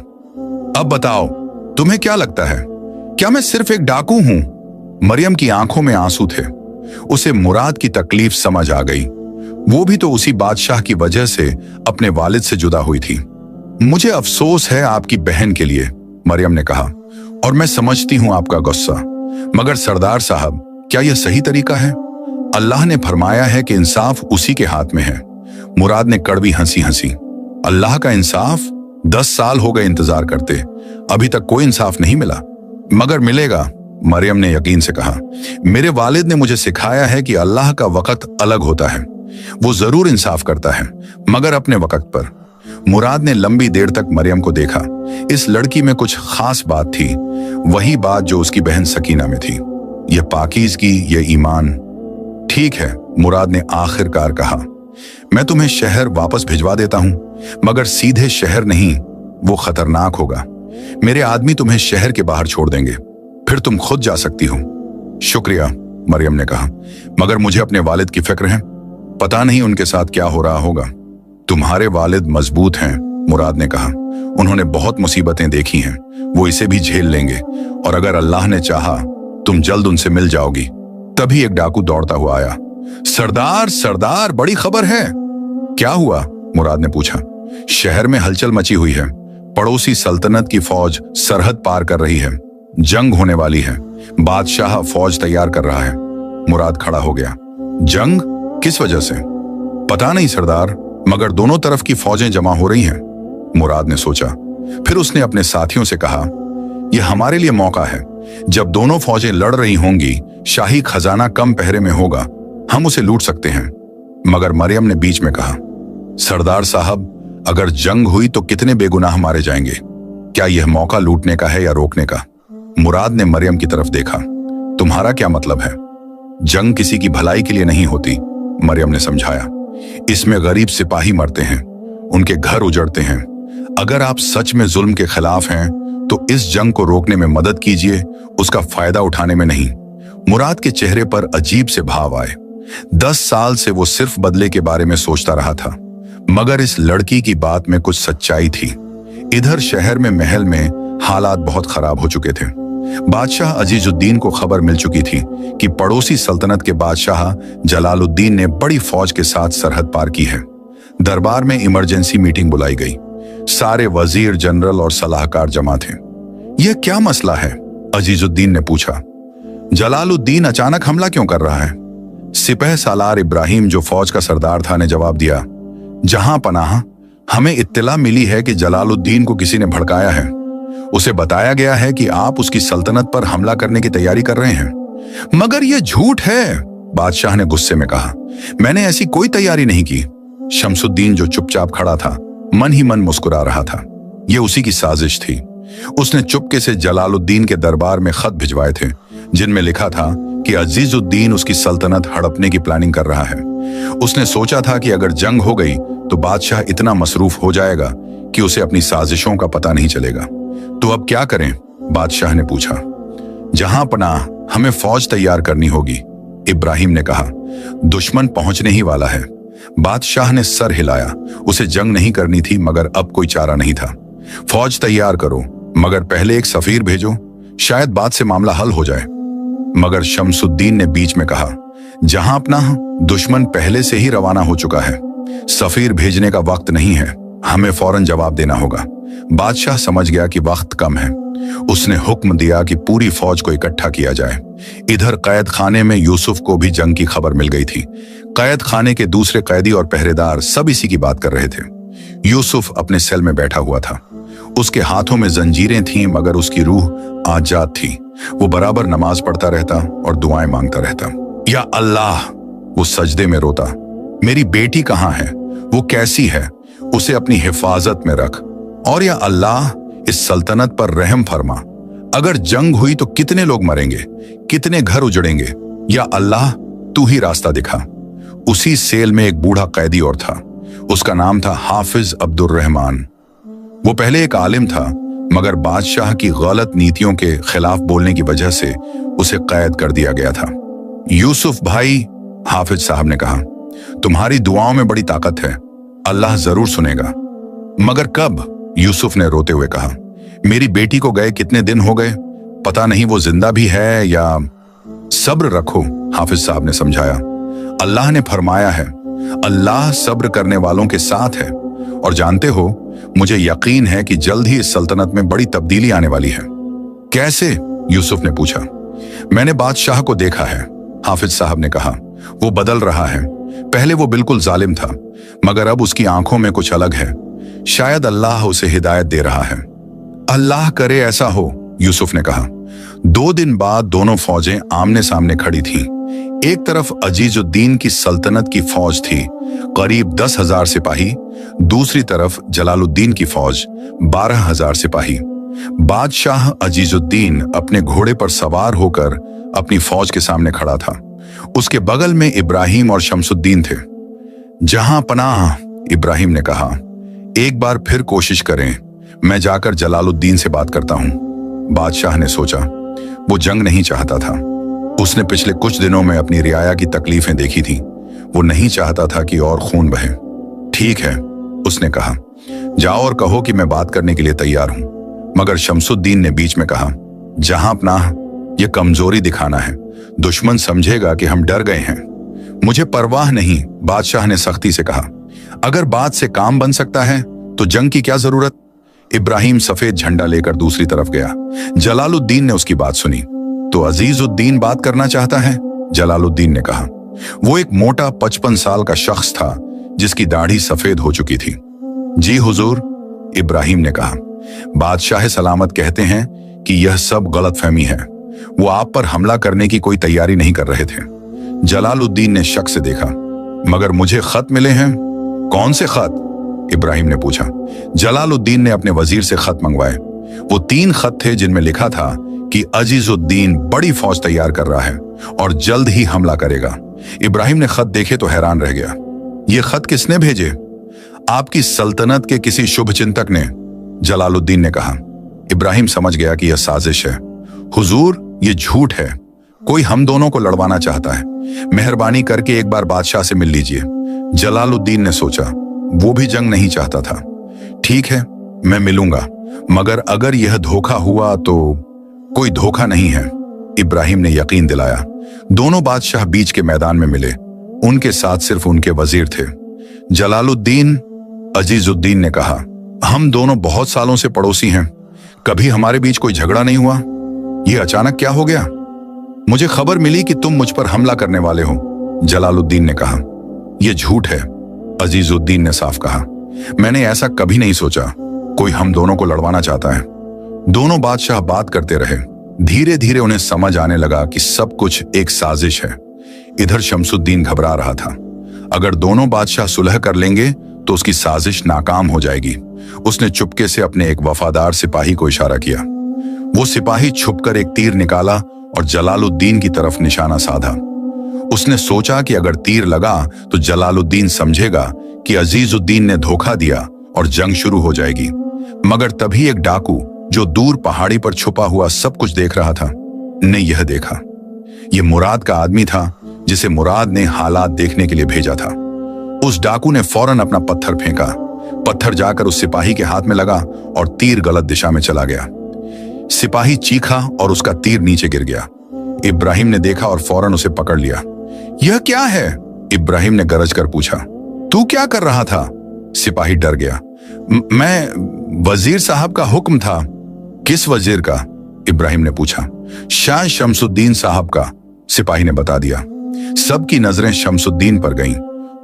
अब बताओ, तुम्हें क्या लगता है, क्या मैं सिर्फ एक डाकू हूं? मरियम की आंखों में आंसू थे। उसे मुराद की तकलीफ समझ आ गई। वो भी तो उसी बादशाह की वजह से अपने वालिद से जुदा हुई थी। मुझे अफसोस है आपकी बहन के लिए, मरियम ने कहा, और मैं समझती हूं आपका गुस्सा, मगर सरदार साहब, क्या यह सही तरीका है? अल्लाह ने फरमाया है कि इंसाफ उसी के हाथ में है। मुराद ने कड़वी हंसी हंसी। अल्लाह का इंसाफ? 10 साल हो गए इंतजार करते, अभी तक कोई इंसाफ नहीं मिला। मगर मिलेगा, मरियम ने यकीन से कहा। मेरे वालिद ने मुझे सिखाया है कि अल्लाह का वक्त अलग होता है। वो जरूर इंसाफ करता है, मगर अपने वक्त पर। मुराद ने लंबी देर तक मरियम को देखा। इस लड़की में कुछ खास बात थी, वही बात जो उसकी बहन सकीना में थी। यह पाकीज़गी, यह ईमान। ठीक है, मुराद ने आखिरकार कहा, मैं तुम्हें शहर वापस भिजवा देता हूं, मगर सीधे शहर नहीं, वो खतरनाक होगा। मेरे आदमी तुम्हें शहर के बाहर छोड़ देंगे, फिर तुम खुद जा सकती हो। शुक्रिया, मरियम ने कहा, मगर मुझे अपने वालिद की फिक्र है। पता नहीं उनके साथ क्या हो रहा होगा। तुम्हारे वालिद मजबूत हैं, मुराद ने कहा। उन्होंने बहुत मुसीबतें देखी हैं, वो इसे भी झेल लेंगे, और अगर अल्लाह ने चाहा तुम जल्द उनसे मिल जाओगी। तभी एक डाकू दौड़ता हुआ आया। सरदार, सरदार, बड़ी खबर है। क्या हुआ? मुराद ने पूछा। शहर में हलचल मची हुई है। पड़ोसी सल्तनत की फौज सरहद पार कर रही है। जंग होने वाली है। बादशाह फौज तैयार कर रहा है। मुराद खड़ा हो गया। जंग? किस वजह से? पता नहीं सरदार, मगर दोनों तरफ की फौजें जमा हो रही हैं। मुराद ने सोचा। फिर उसने अपने साथियों से कहा, यह हमारे लिए मौका है। जब दोनों फौजें लड़ रही होंगी, शाही खजाना कम पहरे में होगा, हम उसे लूट सकते हैं। मगर मरियम ने बीच में कहा, सरदार साहब, अगर जंग हुई तो कितने बेगुनाह मारे जाएंगे। क्या यह मौका लूटने का है या रोकने का? मुराद ने मरियम की तरफ देखा। तुम्हारा क्या मतलब है? जंग किसी की भलाई के लिए नहीं होती, मरियम ने समझाया। इसमें गरीब सिपाही मरते हैं, उनके घर उजड़ते हैं। अगर आप सच में जुल्म के खिलाफ हैं तो इस जंग को रोकने में मदद कीजिए, उसका फायदा उठाने में नहीं। मुराद के चेहरे पर अजीब से भाव आए। 10 साल से वो सिर्फ बदले के बारे में सोचता रहा था, मगर इस लड़की की बात में कुछ सच्चाई थी। इधर शहर में महल में हालात बहुत खराब हो चुके थे। बादशाह अजीजुद्दीन को खबर मिल चुकी थी कि पड़ोसी सल्तनत के बादशाह जलालुद्दीन ने बड़ी फौज के साथ सरहद पार की है। दरबार में इमरजेंसी मीटिंग बुलाई गई। सारे वजीर, जनरल और सलाहकार जमा थे। यह क्या मसला है? अजीजुद्दीन ने पूछा। जलालुद्दीन अचानक हमला क्यों कर रहा है? सिपह सालार इब्राहिम, जो फौज का सरदार था, ने जवाब दिया, जहां पनाह, हमें इत्तला मिली है कि जलालुद्दीन को किसी ने भड़काया है। उसे बताया गया है कि आप उसकी सल्तनत पर हमला करने की तैयारी कर रहे हैं। मगर यह झूठ है, बादशाह ने गुस्से में कहा। मैंने ऐसी कोई तैयारी नहीं की। शमसुद्दीन, जो चुपचाप खड़ा था, मन ही मन मुस्कुरा रहा था। यह उसी की साजिश थी। उसने चुपके से जलालुद्दीन के दरबार में खत भिजवाए थे, जिनमें लिखा था कि अजीजुद्दीन उसकी सल्तनत हड़पने की प्लानिंग कर रहा है। उसने सोचा था कि अगर जंग हो गई तो बादशाह इतना मसरूफ हो जाएगा कि उसे अपनी साजिशों का पता नहीं चलेगा। तो अब क्या करें? बादशाह ने पूछा। जहां पनाह, हमें फौज तैयार करनी होगी, इब्राहिम ने कहा। दुश्मन पहुंचने ही वाला है। बादशाह ने सर हिलाया। उसे जंग नहीं करनी थी, मगर अब कोई चारा नहीं था। फौज तैयार करो, मगर पहले एक सफीर भेजो, शायद बात से मामला हल हो जाए। मगर शमसुद्दीन ने बीच में कहा, जहां अपना दुश्मन पहले से ही रवाना हो चुका है, सफीर भेजने का वक्त नहीं है, हमें फौरन जवाब देना होगा। बादशाह समझ गया कि वक्त कम है। उसने हुक्म दिया कि पूरी फौज को इकट्ठा किया जाए। इधर कैद खाने में यूसुफ को भी जंग की खबर मिल गई थी। कैद खाने के दूसरे कैदी और पहरेदार सब इसी की बात कर रहे थे। यूसुफ अपने सेल में बैठा हुआ था। उसके हाथों में जंजीरें थीं, मगर उसकी रूह आजाद थी। वो बराबर नमाज पढ़ता रहता और दुआएं मांगता रहता। या अल्लाह, वो सजदे में रोता, मेरी बेटी कहाँ है? वो कैसी है? उसे अपनी हिफाजत में रख। और या अल्लाह, इस सल्तनत पर रहम फरमा। अगर जंग हुई तो कितने लोग मरेंगे, कितने घर उजड़ेंगे। या अल्लाह, तू ही रास्ता दिखा। उसी सेल में एक बूढ़ा कैदी और था। उसका नाम था हाफिज अब्दुर रहमान। वो पहले एक आलिम था, मगर बादशाह की गलत नीतियों के खिलाफ बोलने की वजह से उसे कैद कर दिया गया था। यूसुफ भाई, हाफिज साहब ने कहा, तुम्हारी दुआओं में बड़ी ताकत है, अल्लाह जरूर सुनेगा। मगर कब? यूसुफ ने रोते हुए कहा। मेरी बेटी को गए कितने दिन हो गए, पता नहीं वो जिंदा भी है या। सब्र रखो, हाफिज साहब ने समझाया। अल्लाह ने फरमाया है, अल्लाह सब्र करने वालों के साथ है। और जानते हो, मुझे यकीन है कि जल्द ही इस सल्तनत में बड़ी तब्दीली आने वाली है। कैसे? यूसुफ ने पूछा। मैंने बादशाह को देखा है, हाफिज साहब ने कहा। वो बदल रहा है। पहले वो बिल्कुल जालिम था, मगर अब उसकी आंखों में कुछ अलग है। शायद अल्लाह उसे हिदायत दे रहा है। अल्लाह करे ऐसा हो, यूसुफ ने कहा। 2 दिन बाद दोनों फौजें आमने सामने खड़ी थीं। एक तरफ अजीजुद्दीन की सल्तनत की फौज थी, करीब 10,000 सिपाही। दूसरी तरफ जलालुद्दीन की फौज, 12,000 सिपाही। बादशाह अजीजुद्दीन अपने घोड़े पर सवार होकर अपनी फौज के सामने खड़ा था। उसके बगल में इब्राहिम और शमसुद्दीन थे। जहां पनाह, इब्राहिम ने कहा, एक बार फिर कोशिश करें। मैं जाकर जलालुद्दीन से बात करता हूं। बादशाह ने सोचा, वो जंग नहीं चाहता था। उसने पिछले कुछ दिनों में अपनी रियाया की तकलीफें देखी थी। वो नहीं चाहता था कि और खून बहे। ठीक है, उसने कहा, जाओ और कहो कि मैं बात करने के लिए तैयार हूं। मगर शमसुद्दीन ने बीच में कहा, जहां अपना ये कमजोरी दिखाना है, दुश्मन समझेगा कि हम डर गए हैं। मुझे परवाह नहीं, बादशाह ने सख्ती से कहा। अगर बात से काम बन सकता है तो जंग की क्या जरूरत। इब्राहिम सफेद झंडा लेकर दूसरी तरफ गया। जलालुद्दीन ने उसकी बात सुनी। तो अजीजुद्दीन बात करना चाहता है, जलालुद्दीन ने कहा। वो एक मोटा 55 साल का शख्स था जिसकी दाढ़ी सफेद हो चुकी थी। जी हुजूर, इब्राहिम ने कहा। बादशाह सलामत कहते हैं कि यह सब गलतफहमी है। वो आप पर हमला करने की कोई तैयारी नहीं कर रहे थे। जलालुद्दीन ने शक से देखा। मगर मुझे खत मिले हैं। कौन से खत? इब्राहिम ने पूछा। जलालुद्दीन ने अपने वजीर से खत मंगवाए। वो 3 खत थे जिनमें लिखा था कि अजीजुद्दीन बड़ी फौज तैयार कर रहा है और जल्द ही हमला करेगा। इब्राहिम ने खत देखे तो हैरान रह गया। ये खत किसने भेजे? आपकी सल्तनत के किसी शुभ चिंतक ने, जलालुद्दीन ने कहा। इब्राहिम समझ गया कि यह साजिश है। हुजूर, ये झूठ है। कोई हम दोनों को लड़वाना चाहता है। मेहरबानी करके एक बार बादशाह से मिल लीजिए। जलालुद्दीन ने सोचा, वो भी जंग नहीं चाहता था। ठीक है, मैं मिलूंगा, मगर अगर यह धोखा हुआ तो। कोई धोखा नहीं है, इब्राहिम ने यकीन दिलाया। दोनों बादशाह बीच के मैदान में मिले। उनके साथ सिर्फ उनके वजीर थे। जलालुद्दीन, अजीजुद्दीन ने कहा, हम दोनों बहुत सालों से पड़ोसी हैं। कभी हमारे बीच कोई झगड़ा नहीं हुआ। यह अचानक क्या हो गया? मुझे खबर मिली कि तुम मुझ पर हमला करने वाले हो, जलालुद्दीन ने कहा। यह झूठ है, अजीजुद्दीन ने साफ कहा। मैंने ऐसा कभी नहीं सोचा। कोई हम दोनों को लड़वाना चाहता है। दोनों बादशाह बात करते रहे। धीरे धीरे उन्हें समझ आने लगा कि सब कुछ एक साजिश है। इधर शमसुद्दीन घबरा रहा था। अगर दोनों बादशाह सुलह कर लेंगे तो उसकी साजिश नाकाम हो जाएगी। उसने चुपके से अपने एक वफादार सिपाही को इशारा किया। वो सिपाही छुपकर एक तीर निकाला और जलालुद्दीन की तरफ निशाना साधा। उसने सोचा कि अगर तीर लगा तो जलालुद्दीन समझेगा कि अजीजुद्दीन ने धोखा दिया और जंग शुरू हो जाएगी। मगर तभी एक डाकू जो दूर पहाड़ी पर छुपा हुआ सब कुछ देख रहा था, ने यह देखा। यह मुराद का आदमी था जिसे मुराद ने हालात देखने के लिए भेजा था। उस डाकू ने फौरन अपना पत्थर फेंका। पत्थर जाकर उस सिपाही के हाथ में लगा और तीर गलत दिशा में चला गया। सिपाही चीखा और उसका तीर नीचे गिर गया। इब्राहिम ने देखा और फौरन उसे पकड़ लिया। यह क्या है? इब्राहिम ने गरज कर पूछा। तू क्या कर रहा था? सिपाही डर गया। मैं, वजीर साहब का हुक्म था। किस वजीर का? इब्राहिम ने पूछा। शाह शमसुद्दीन साहब का, सिपाही ने बता दिया। सबकी नजरें शमसुद्दीन पर गईं।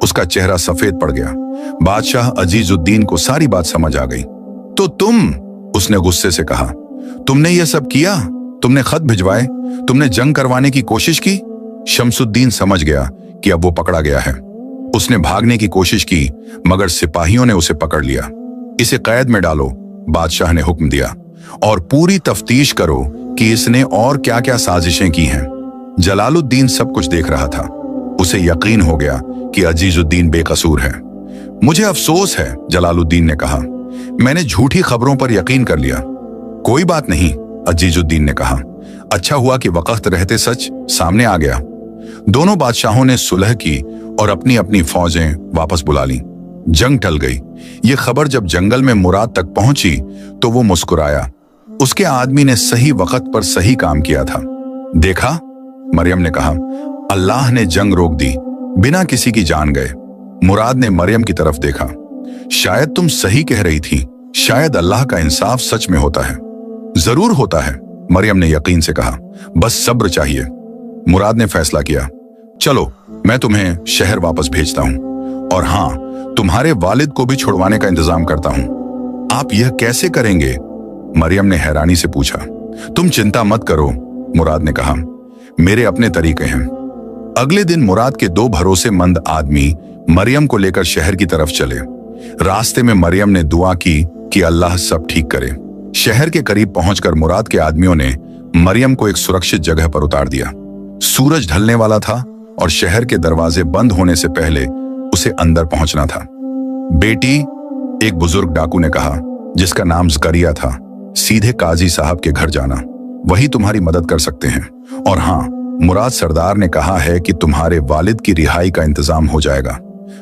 उसका चेहरा सफेद पड़ गया। बादशाह अजीजुद्दीन को सारी बात समझ आ गई। तो तुम, उसने गुस्से से कहा, तुमने यह सब किया? तुमने खत भिजवाए? तुमने जंग करवाने की कोशिश की? शमसुद्दीन समझ गया कि अब वो पकड़ा गया है। उसने भागने की कोशिश की, मगर सिपाहियों ने उसे पकड़ लिया। इसे कैद में डालो, बादशाह ने हुक्म दिया, और पूरी तफ्तीश करो कि इसने और क्या क्या साजिशें की हैं। जलालुद्दीन सब कुछ देख रहा था। उसे यकीन हो गया कि अजीजुद्दीन बेकसूर है। मुझे अफसोस है, जलालुद्दीन ने कहा। मैंने झूठी खबरों पर यकीन कर लिया। कोई बात नहीं, अजीजुद्दीन ने कहा। अच्छा हुआ कि वक्त रहते सच सामने आ गया। दोनों बादशाहों ने सुलह की और अपनी अपनी फौजें वापस बुला ली। जंग टल गई। ये खबर जब जंगल में मुराद तक पहुंची तो वो मुस्कुराया। उसके आदमी ने सही वक्त पर सही काम किया था। देखा, मरियम ने कहा, अल्लाह ने जंग रोक दी, बिना किसी की जान गए। मुराद ने मरियम की तरफ देखा। शायद तुम सही कह रही थी। शायद अल्लाह का इंसाफ सच में होता है। जरूर होता है, मरियम ने यकीन से कहा। बस सब्र चाहिए। मुराद ने फैसला किया। चलो, मैं तुम्हें शहर वापस भेजता हूं, और हां, तुम्हारे वालिद को भी छुड़वाने का इंतजाम करता हूं। आप यह कैसे करेंगे? मरियम ने हैरानी से पूछा। तुम चिंता मत करो, मुराद ने कहा। मेरे अपने तरीके हैं। अगले दिन मुराद के 2 भरोसेमंद आदमी मरियम को लेकर शहर की तरफ चले। रास्ते में मरियम ने दुआ की कि अल्लाह सब ठीक करे। शहर के करीब पहुंचकर मुराद के आदमियों ने मरियम को एक सुरक्षित जगह पर उतार दिया। सूरज ढलने वाला था और शहर के दरवाजे बंद होने से पहले उसे अंदर पहुंचना था। बेटी, एक बुजुर्ग डाकू ने कहा, जिसका नाम जकरिया था, सीधे काजी साहब के घर जाना, वही तुम्हारी मदद कर सकते हैं। और हाँ, मुराद सरदार ने कहा है कि तुम्हारे वालिद की रिहाई का इंतजाम हो जाएगा।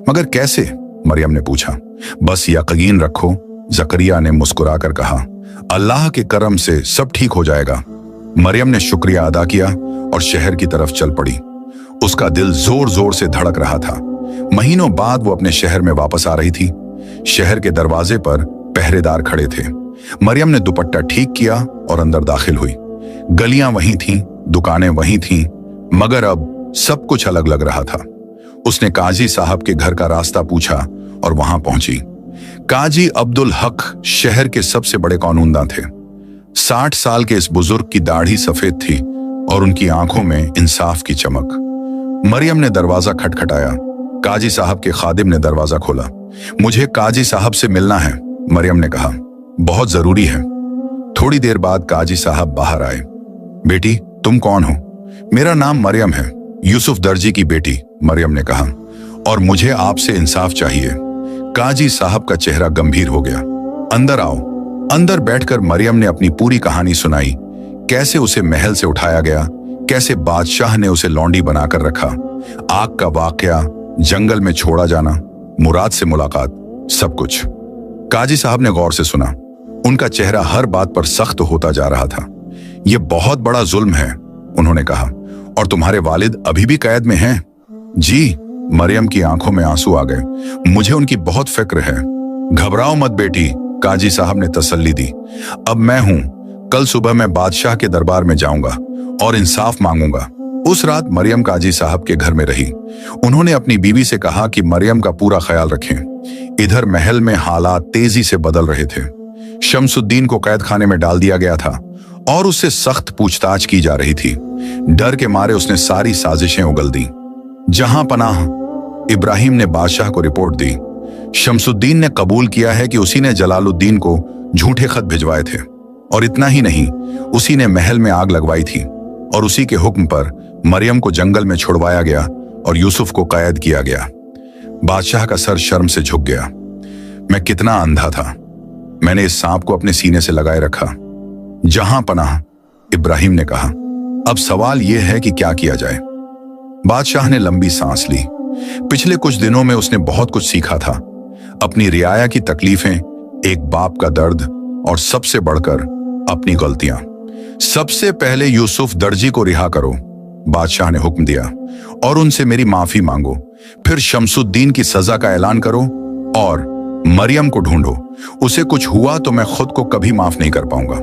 मगर कैसे? मरियम ने पूछा। बस यकीन रखो, जकरिया ने मुस्कुराकर कहा, अल्लाह के करम से सब ठीक हो जाएगा। मरियम ने शुक्रिया अदा किया और शहर की तरफ चल पड़ी। उसका दिल जोर जोर से धड़क रहा था। महीनों बाद वो अपने शहर में वापस आ रही थी। शहर के दरवाजे पर पहरेदार खड़े थे। मरियम ने दुपट्टा ठीक किया और अंदर दाखिल हुई। गलियां वहीं थीं, दुकानें वहीं थीं, मगर अब सब कुछ अलग लग रहा था। उसने काजी साहब के घर का रास्ता पूछा और वहां पहुंची। काजी अब्दुल हक शहर के सबसे बड़े कानूनदां थे। 60 साल के इस बुजुर्ग की दाढ़ी सफेद थी और उनकी आंखों में इंसाफ की चमक। मरियम ने दरवाजा खटखटाया। काजी साहब के खादिम ने दरवाजा खोला। मुझे काजी साहब से मिलना है, मरियम ने कहा। बहुत जरूरी है। थोड़ी देर बाद काजी साहब बाहर आए। बेटी, तुम कौन हो? मेरा नाम मरियम है, यूसुफ दर्जी की बेटी, मरियम ने कहा, और मुझे आपसे इंसाफ चाहिए। काजी साहब का चेहरा गंभीर हो गया। अंदर आओ। अंदर बैठकर मरियम ने अपनी पूरी कहानी सुनाई। कैसे उसे महल से उठाया गया, कैसे बादशाह ने उसे लौंडी बनाकर रखा, आग का वाकया, जंगल में छोड़ा जाना, मुराद से मुलाकात, सब कुछ। काजी साहब ने गौर से सुना। उनका चेहरा हर बात पर सख्त होता जा रहा था। यह बहुत बड़ा जुल्म है, उन्होंने कहा। और तुम्हारे वालिद अभी भी कैद में हैं? जी, मरियम की आंखों में आंसू आ गए। मुझे उनकी बहुत फिक्र है। घबराओ मत बेटी, काजी साहब ने तसल्ली दी। अब मैं हूं। कल सुबह मैं बादशाह के दरबार में जाऊंगा और इंसाफ मांगूंगा। उस रात मरियम काजी साहब के घर में रही। उन्होंने अपनी बीवी से कहा कि मरियम का पूरा ख्याल रखें। इधर महल में हालात तेजी से बदल रहे थे। शमसुद्दीन को कैद खाने में डाल दिया गया था और उससे सख्त पूछताछ की जा रही थी। डर के मारे उसने सारी साजिशें उगल दी। जहां पनाह इब्राहिम ने बादशाह को रिपोर्ट दी। शमसुद्दीन ने कबूल किया है कि उसी ने जलालुद्दीन को झूठे खत भिजवाए थे, और इतना ही नहीं, उसी ने महल में आग लगवाई थी, और उसी के हुक्म पर मरियम को जंगल में छुड़वाया गया और यूसुफ को कैद किया गया। बादशाह का सर शर्म से झुक गया। मैं कितना अंधा था। मैंने इस सांप को अपने सीने से लगाए रखा। जहां पनाह, इब्राहिम ने कहा। अब सवाल यह है कि क्या किया जाए। बादशाह ने लंबी सांस ली। पिछले कुछ दिनों में उसने बहुत कुछ सीखा था। अपनी रियाया की तकलीफें, एक बाप का दर्द, और सबसे बढ़कर अपनी गलतियां। सबसे पहले यूसुफ दर्जी को रिहा करो, बादशाह ने हुक्म दिया, और उनसे मेरी माफी मांगो। फिर शमसुद्दीन की सजा का ऐलान करो और मरियम को ढूंढो। उसे कुछ हुआ तो मैं खुद को कभी माफ नहीं कर पाऊंगा।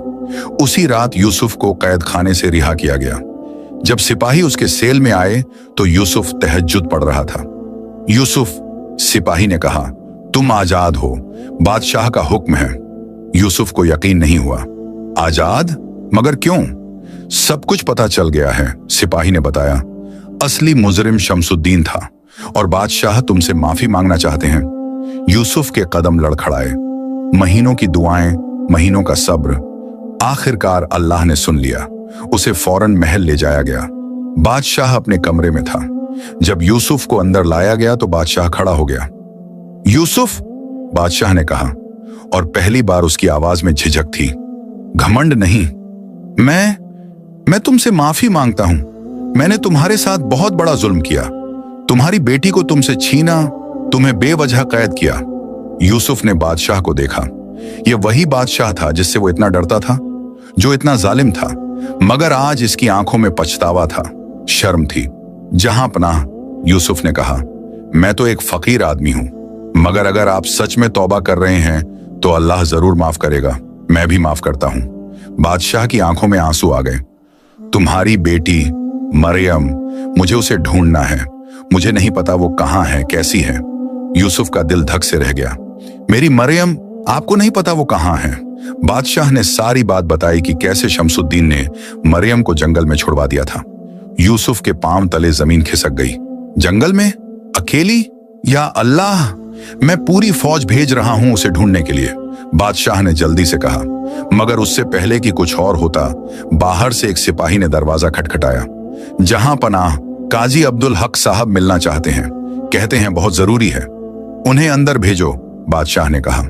उसी रात यूसुफ को कैद खाने से रिहा किया गया। जब सिपाही उसके सेल में आए तो यूसुफ तहज्जुद पढ़ रहा था। यूसुफ, सिपाही ने कहा, तुम आजाद हो, बादशाह का हुक्म है। यूसुफ को यकीन नहीं हुआ। आजाद? मगर क्यों? सब कुछ पता चल गया है, सिपाही ने बताया। असली मुजरिम शमसुद्दीन था और बादशाह तुमसे माफी मांगना चाहते हैं। यूसुफ के कदम लड़खड़ाए। महीनों की दुआएं, महीनों का सब्र, आखिरकार अल्लाह ने सुन लिया। उसे फौरन महल ले जाया गया। बादशाह अपने कमरे में था। जब यूसुफ को अंदर लाया गया तो बादशाह खड़ा हो गया। यूसुफ, बादशाह ने कहा, और पहली बार उसकी आवाज में झिझक थी। घमंड नहीं, मैं तुमसे माफी मांगता हूं। मैंने तुम्हारे साथ बहुत बड़ा जुल्म किया। तुम्हारी बेटी को तुमसे छीना, तुम्हें बेवजह कैद किया। यूसुफ ने बादशाह को देखा। यह वही बादशाह था जिससे वो इतना डरता था, जो इतना जालिम था। मगर आज इसकी आंखों में पछतावा था, शर्म थी। जहां पनाह, यूसुफ ने कहा, मैं तो एक फकीर आदमी हूं, मगर अगर आप सच में तौबा कर रहे हैं तो अल्लाह जरूर माफ करेगा। मैं भी माफ करता हूं। बादशाह की आंखों में आंसू आ गए। तुम्हारी बेटी मरियम, मुझे उसे ढूंढना है। मुझे नहीं पता वो कहां है, कैसी है। यूसुफ का दिल धक से रह गया। मेरी मरियम, आपको नहीं पता वो कहां है? बादशाह ने सारी बात बताई कि कैसे शमसुद्दीन ने मरियम को जंगल में छुड़वा दिया था। यूसुफ के पांव तले जमीन खिसक गई। जंगल में अकेली? या अल्लाह, मैं पूरी फौज भेज रहा हूं उसे ढूंढने के लिए, बादशाह ने जल्दी से कहा। मगर उससे पहले कि कुछ और होता, बाहर से एक सिपाही ने दरवाजा खटखटाया। जहां पनाह, काजी अब्दुल हक साहब मिलना चाहते हैं। कहते हैं बहुत जरूरी है। उन्हें अंदर भेजो, बादशाह ने कहा।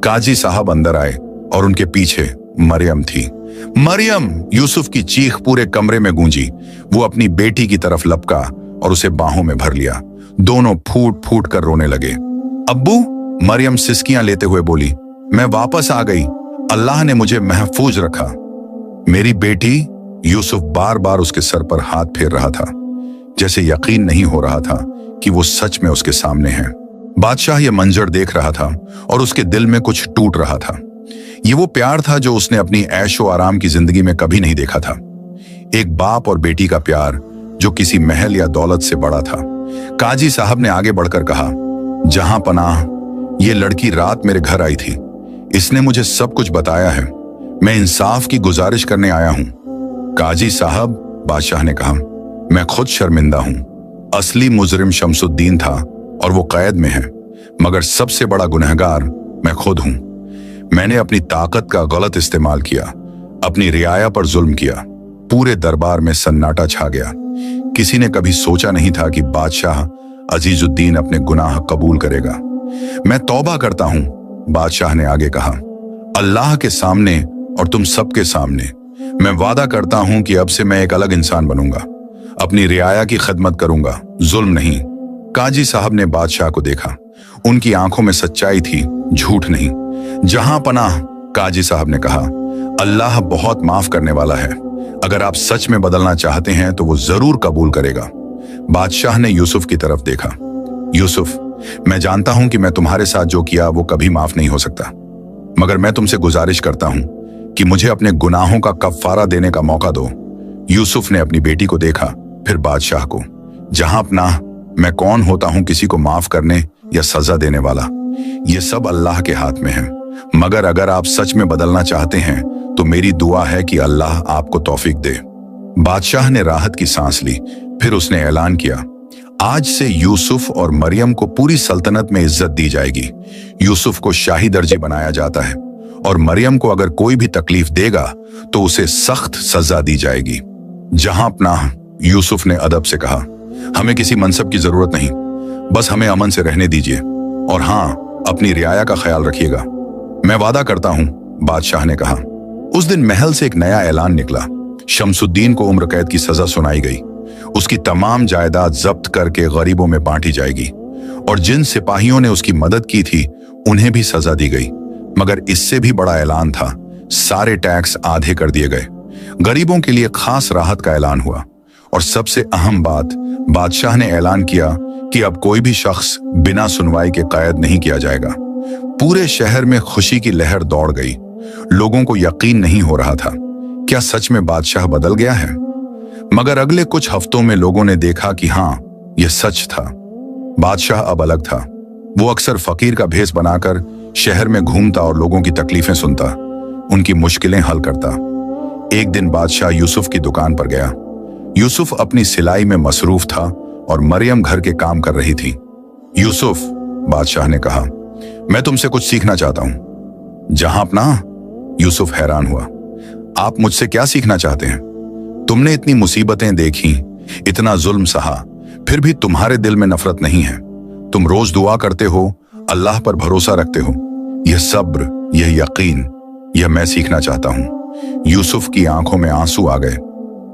काजी साहब अंदर आए। और उनके पीछे मरियम थी। मरियम! यूसुफ की चीख पूरे कमरे में गूंजी। वो अपनी बेटी की तरफ लपका और उसे बाहों में भर लिया। दोनों फूट फूट कर रोने लगे। अब्बू! मरियम सिसकियां लेते हुए बोली, मैं वापस आ गई। अल्लाह ने मुझे महफूज रखा। मेरी बेटी! यूसुफ बार बार उसके सर पर हाथ फेर रहा था, जैसे यकीन नहीं हो रहा था कि वो सच में उसके सामने है। बादशाह ये मंजर देख रहा था और उसके दिल में कुछ टूट रहा था। ये वो प्यार था जो उसने अपनी ऐशो आराम की जिंदगी में कभी नहीं देखा था। एक बाप और बेटी का प्यार जो किसी महल या दौलत से बड़ा था। काजी साहब ने आगे बढ़कर कहा, जहां पनाह, ये लड़की रात मेरे घर आई थी। इसने मुझे सब कुछ बताया है। मैं इंसाफ की गुजारिश करने आया हूं। काजी साहब, बादशाह ने कहा, मैं खुद शर्मिंदा हूं। असली मुजरिम शमसुद्दीन था और वो कैद में है, मगर सबसे बड़ा गुनहगार मैं खुद हूं। मैंने अपनी ताकत का गलत इस्तेमाल किया, अपनी रियाया पर जुल्म किया। पूरे दरबार में सन्नाटा छा गया। किसी ने कभी सोचा नहीं था कि बादशाह अजीजुद्दीन अपने गुनाह कबूल करेगा। मैं तौबा करता हूं, बादशाह ने आगे कहा। अल्लाह के सामने और तुम सबके सामने मैं वादा करता हूं कि अब से मैं एक अलग इंसान बनूंगा। अपनी रियाया की खिदमत करूंगा, जुल्म नहीं। काजी साहब ने बादशाह को देखा। उनकी आंखों में सच्चाई थी, झूठ नहीं। जहां पनाह, काजी साहब ने कहा, अल्लाह बहुत माफ करने वाला है। अगर आप सच में बदलना चाहते हैं तो वो जरूर कबूल करेगा। बादशाह ने यूसुफ की तरफ देखा। यूसुफ, मैं जानता हूं कि मैं तुम्हारे साथ जो किया वो कभी माफ नहीं हो सकता, मगर मैं तुमसे गुजारिश करता हूं कि मुझे अपने गुनाहों का कफ्फारा देने का मौका दो। यूसुफ ने अपनी बेटी को देखा, फिर बादशाह को। जहां पनाह, मैं कौन होता हूं किसी को माफ करने या सजा देने वाला? ये सब अल्लाह के हाथ में है। मगर अगर आप सच में बदलना चाहते हैं तो मेरी दुआ है कि अल्लाह आपको तौफीक दे। बादशाह ने राहत की सांस ली। फिर उसने ऐलान किया, आज से यूसुफ और मरियम को पूरी सल्तनत में इज्जत दी जाएगी। यूसुफ को शाही दर्जे बनाया जाता है और मरियम को अगर कोई भी तकलीफ देगा तो उसे सख्त सजा दी जाएगी। जहां पनाह, यूसुफ ने अदब से कहा, हमें किसी मनसब की जरूरत नहीं, बस हमें अमन से रहने दीजिए। और हां, अपनी रियाया का ख्याल रखिएगा। मैं वादा करता हूं, बादशाह ने कहा। उस दिन महल से एक नया ऐलान निकला। शमसुद्दीन को उम्र कैद की सजा सुनाई गई। उसकी तमाम जायदाद जब्त करके गरीबों में बांटी जाएगी और जिन सिपाहियों ने उसकी मदद की थी उन्हें भी सजा दी गई। मगर इससे भी बड़ा ऐलान था, सारे टैक्स आधे कर दिए गए। गरीबों के लिए खास राहत का ऐलान हुआ और सबसे अहम बात, बादशाह ने ऐलान किया कि अब कोई भी शख्स बिना सुनवाई के कैद नहीं किया जाएगा। पूरे शहर में खुशी की लहर दौड़ गई। लोगों को यकीन नहीं हो रहा था, क्या सच में बादशाह बदल गया है? मगर अगले कुछ हफ्तों में लोगों ने देखा कि हां, यह सच था। बादशाह अब अलग था। वो अक्सर फकीर का भेष बनाकर शहर में घूमता और लोगों की तकलीफें सुनता, उनकी मुश्किलें हल करता। एक दिन बादशाह यूसुफ की दुकान पर गया। यूसुफ अपनी सिलाई में मसरूफ था और मरियम घर के काम कर रही थी। यूसुफ, बादशाह ने कहा, मैं तुमसे कुछ सीखना चाहता हूं। जहां पनाह, यूसुफ हैरान हुआ, आप मुझसे क्या सीखना चाहते हैं? तुमने इतनी मुसीबतें देखी, इतना जुल्म सहा, फिर भी तुम्हारे दिल में नफरत नहीं है। तुम रोज दुआ करते हो, अल्लाह पर भरोसा रखते हो। यह सब्र, यह यकीन, यह मैं सीखना चाहता हूं। यूसुफ की आंखों में आंसू आ गए।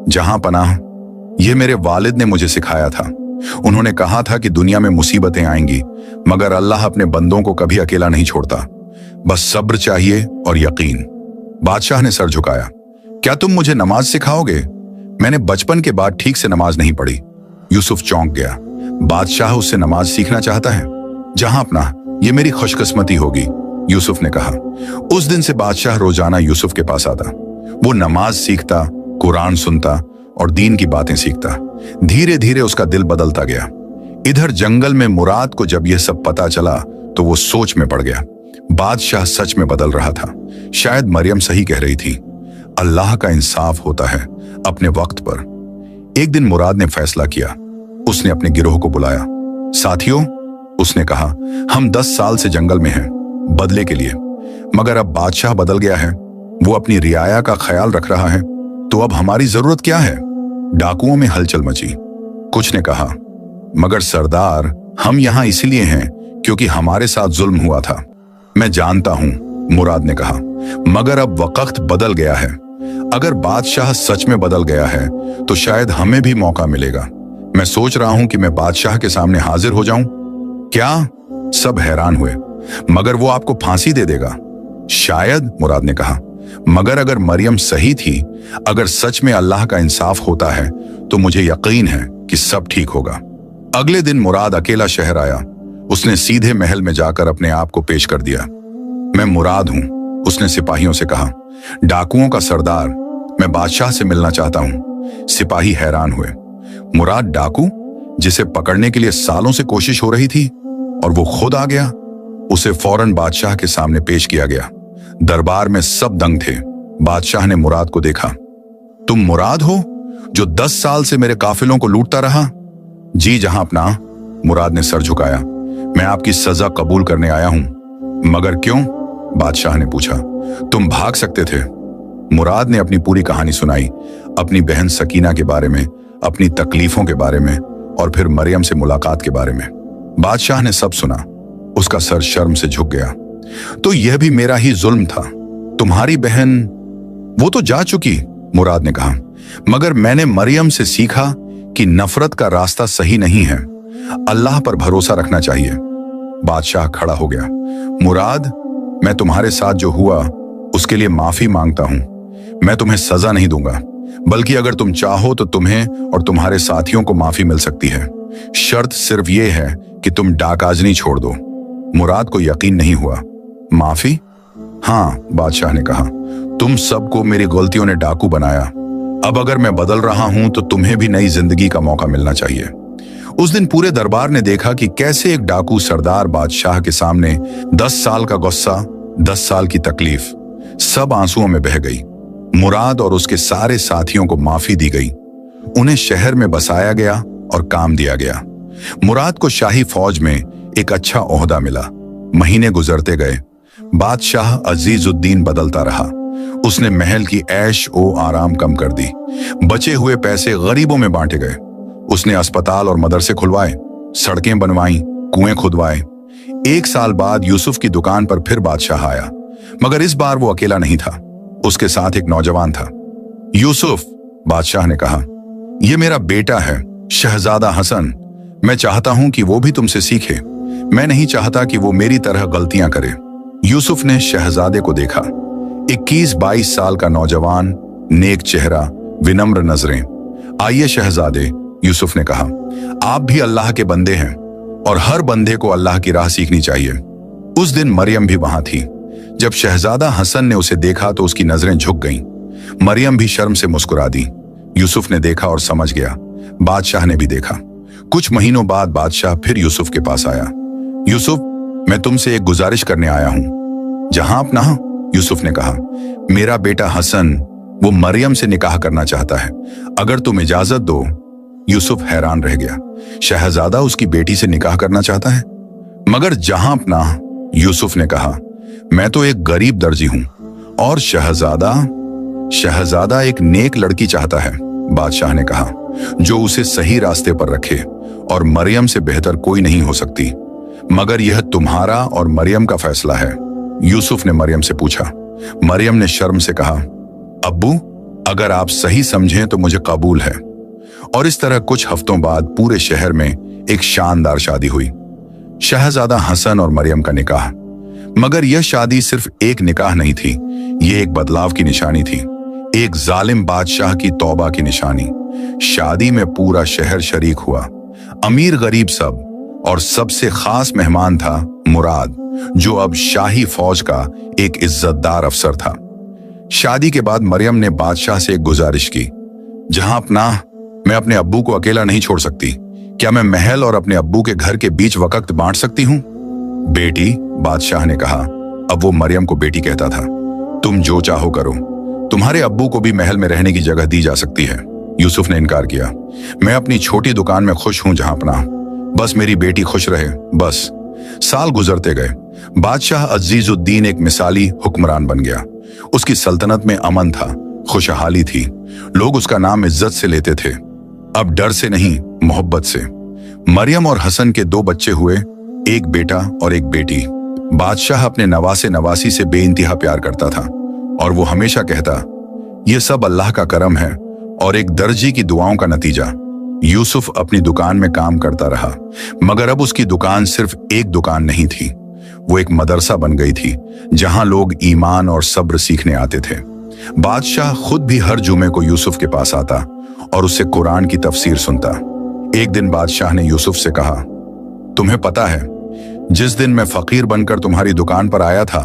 जहां पनाह, यह मेरे वालिद ने मुझे सिखाया था। उन्होंने कहा था कि दुनिया में मुसीबतें आएंगी, मगर अल्लाह अपने बंदों को कभी अकेला नहीं छोड़ता। बस सब्र चाहिए और यकीन। बादशाह ने सर झुकाया। क्या तुम मुझे नमाज सिखाओगे? मैंने बचपन के बाद ठीक से नमाज नहीं पढ़ी। यूसुफ चौंक गया। बादशाह उससे नमाज सीखना चाहता है? जहां पनाह, यह मेरी खुशकिस्मती होगी, यूसुफ ने कहा। उस दिन से बादशाह रोजाना यूसुफ के पास आता। वो नमाज सीखता, कुरान सुनता और दीन की बातें सीखता। धीरे धीरे उसका दिल बदलता गया। इधर जंगल में मुराद को जब यह सब पता चला तो वो सोच में पड़ गया। बादशाह सच में बदल रहा था। शायद मरियम सही कह रही थी, अल्लाह का इंसाफ होता है अपने वक्त पर। एक दिन मुराद ने फैसला किया। उसने अपने गिरोह को बुलाया। साथियों, उसने कहा, हम 10 साल से जंगल में हैं, बदले के लिए, मगर अब बादशाह बदल गया है। वो अपनी रियाया का ख्याल रख रहा है, तो अब हमारी जरूरत क्या है? डाकुओं में हलचल मची। कुछ ने कहा, मगर सरदार, हम यहां इसलिए हैं क्योंकि हमारे साथ जुल्म हुआ था। मैं जानता हूं, मुराद ने कहा, मगर अब वक्त बदल गया है। अगर बादशाह सच में बदल गया है तो शायद हमें भी मौका मिलेगा। मैं सोच रहा हूं कि मैं बादशाह के सामने हाजिर हो जाऊं। क्या? सब हैरान हुए। मगर वो आपको फांसी दे देगा। शायद, मुराद ने कहा, मगर अगर मरियम सही थी, अगर सच में अल्लाह का इंसाफ होता है तो मुझे यकीन है कि सब ठीक होगा। अगले दिन मुराद अकेला शहर आया। उसने सीधे महल में जाकर अपने आप को पेश कर दिया। मैं मुराद हूं, उसने सिपाहियों से कहा, डाकुओं का सरदार, मैं बादशाह से मिलना चाहता हूं। सिपाही हैरान हुए। मुराद डाकू, जिसे पकड़ने के लिए सालों से कोशिश हो रही थी, और वो खुद आ गया? उसे फौरन बादशाह के सामने पेश किया गया। दरबार में सब दंग थे। बादशाह ने मुराद को देखा। तुम मुराद हो जो 10 साल से मेरे काफिलों को लूटता रहा? जी जहां अपना, मुराद ने सर झुकाया। मैं आपकी सजा कबूल करने आया हूं। मगर क्यों? बादशाह ने पूछा। तुम भाग सकते थे। मुराद ने अपनी पूरी कहानी सुनाई, अपनी बहन सकीना के बारे में, अपनी तकलीफों के बारे में, और फिर मरियम से मुलाकात के बारे में। बादशाह ने सब सुना। उसका सर शर्म से झुक गया। तो यह भी मेरा ही जुल्म था। तुम्हारी बहन, वो तो जा चुकी, मुराद ने कहा, मगर मैंने मरियम से सीखा कि नफरत का रास्ता सही नहीं है। अल्लाह पर भरोसा रखना चाहिए। बादशाह खड़ा हो गया। मुराद, मैं तुम्हारे साथ जो हुआ उसके लिए माफी मांगता हूं। मैं तुम्हें सजा नहीं दूंगा, बल्कि अगर तुम चाहो तो तुम्हें और तुम्हारे साथियों को माफी मिल सकती है। शर्त सिर्फ ये है कि तुम डाकाजनी छोड़ दो। मुराद को यकीन नहीं हुआ। माफी? हाँ, बादशाह ने कहा, तुम सबको मेरी गलतियों ने डाकू बनाया। अब अगर मैं बदल रहा हूं तो तुम्हें भी नई जिंदगी का मौका मिलना चाहिए। उस दिन पूरे दरबार ने देखा कि कैसे एक डाकू सरदार बादशाह के सामने 10 साल का गुस्सा, 10 साल की तकलीफ, सब आंसुओं में बह गई। मुराद और उसके सारे साथियों को माफी दी गई। उन्हें शहर में बसाया गया और काम दिया गया। मुराद को शाही फौज में एक अच्छा ओहदा मिला। महीने गुजरते गए। बादशाह अजीजुद्दीन बदलता रहा। उसने महल की ऐश ओ आराम कम कर दी। बचे हुए पैसे गरीबों में बांटे गए। उसने अस्पताल और मदरसे खुलवाए, सड़कें बनवाई, कुएं खुदवाए। 1 साल बाद यूसुफ की दुकान पर फिर बादशाह आया, मगर इस बार वो अकेला नहीं था। उसके साथ एक नौजवान था। यूसुफ, बादशाह ने कहा, यह मेरा बेटा है, शहजादा हसन। मैं चाहता हूं कि वो भी तुमसे सीखे। मैं नहीं चाहता कि वो मेरी तरह गलतियां करे। यूसुफ ने शहजादे को देखा। 21-22 साल का नौजवान, नेक चेहरा, विनम्र नजरें। आइए शहजादे, यूसुफ ने कहा, आप भी अल्लाह के बंदे हैं और हर बंदे को अल्लाह की राह सीखनी चाहिए। उस दिन मरियम भी वहां थी। जब शहजादा हसन ने उसे देखा तो उसकी नजरें झुक गईं। मरियम भी शर्म से मुस्कुरा दी। यूसुफ ने देखा और समझ गया। बादशाह ने भी देखा। कुछ महीनों बाद बादशाह फिर यूसुफ के पास आया। यूसुफ, मैं तुमसे एक गुजारिश करने आया हूं। जहां अपना, यूसुफ ने कहा, मेरा बेटा हसन वो मरियम से निकाह करना चाहता है। अगर तुम इजाजत दो। यूसुफ हैरान रह गया। शहजादा उसकी बेटी से निकाह करना चाहता है? मगर जहां अपना, यूसुफ ने कहा, मैं तो एक गरीब दर्जी हूं और शहजादा एक नेक लड़की चाहता है। बादशाह ने कहा, जो उसे सही रास्ते पर रखे, और मरियम से बेहतर कोई नहीं हो सकती। मगर यह तुम्हारा और मरियम का फैसला है। यूसुफ ने मरियम से पूछा। मरियम ने शर्म से कहा, अब्बू, अगर आप सही समझें तो मुझे कबूल है। और इस तरह कुछ हफ्तों बाद पूरे शहर में एक शानदार शादी हुई। शहजादा हसन और मरियम का निकाह। मगर यह शादी सिर्फ एक निकाह नहीं थी, यह एक बदलाव की निशानी थी, एक जालिम बादशाह की तौबा की निशानी। शादी में पूरा शहर शरीक हुआ, अमीर गरीब सब, और सबसे खास मेहमान था मुराद, जो अब शाही फौज का एक इज्जतदार अफसर था। शादी के बाद मरियम ने बादशाह से एक गुजारिश की। जहां अपना, मैं अपने अब्बू को अकेला नहीं छोड़ सकती। क्या मैं महल और अपने अब्बू के घर के बीच वक्त बांट सकती हूँ? बेटी, बादशाह ने कहा, अब वो मरियम को बेटी कहता था, तुम जो चाहो करो। तुम्हारे अब्बू को भी महल में रहने की जगह दी जा सकती है। यूसुफ ने इनकार किया। मैं अपनी छोटी दुकान में खुश हूं जहां अपना, बस मेरी बेटी खुश रहे, बस। साल गुजरते गए। बादशाह अजीजुद्दीन एक मिसाली हुक्मरान बन गया। उसकी सल्तनत में अमन था, खुशहाली थी। लोग उसका नाम इज्जत से लेते थे, अब डर से नहीं, मोहब्बत से। मरियम और हसन के 2 बच्चे हुए, एक बेटा और एक बेटी। बादशाह अपने नवासे नवासी से बेइंतहा प्यार करता था और वो हमेशा कहता, ये सब अल्लाह का करम है और एक दर्जी की दुआओं का नतीजा। यूसुफ अपनी दुकान में काम करता रहा, मगर अब उसकी दुकान सिर्फ एक दुकान नहीं थी, वो एक मदरसा बन गई थी जहां लोग ईमान और सब्र सीखने आते थे। बादशाह खुद भी हर जुमे को यूसुफ के पास आता और उससे कुरान की तफसीर सुनता। एक दिन बादशाह ने यूसुफ से कहा, तुम्हें पता है, जिस दिन मैं फकीर बनकर तुम्हारी दुकान पर आया था,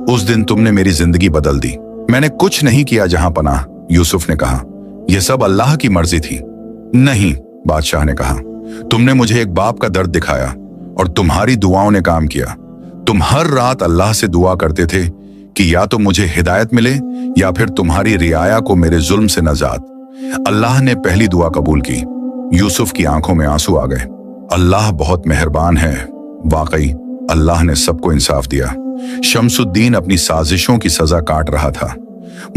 उस दिन तुमने मेरी जिंदगी बदल दी। मैंने कुछ नहीं किया जहां पनाह, यूसुफ ने कहा, यह सब अल्लाह की मर्जी थी। नहीं, बादशाह ने कहा, तुमने मुझे एक बाप का दर्द दिखाया और तुम्हारी दुआओं ने काम किया। तुम हर रात अल्लाह से दुआ करते थे कि या तो मुझे हिदायत मिले या फिर तुम्हारी रियाया को मेरे जुल्म से नजात। अल्लाह ने पहली दुआ कबूल की। यूसुफ की आंखों में आंसू आ गए। अल्लाह बहुत मेहरबान है। वाकई अल्लाह ने सबको इंसाफ दिया। शमसुद्दीन अपनी साजिशों की सजा काट रहा था।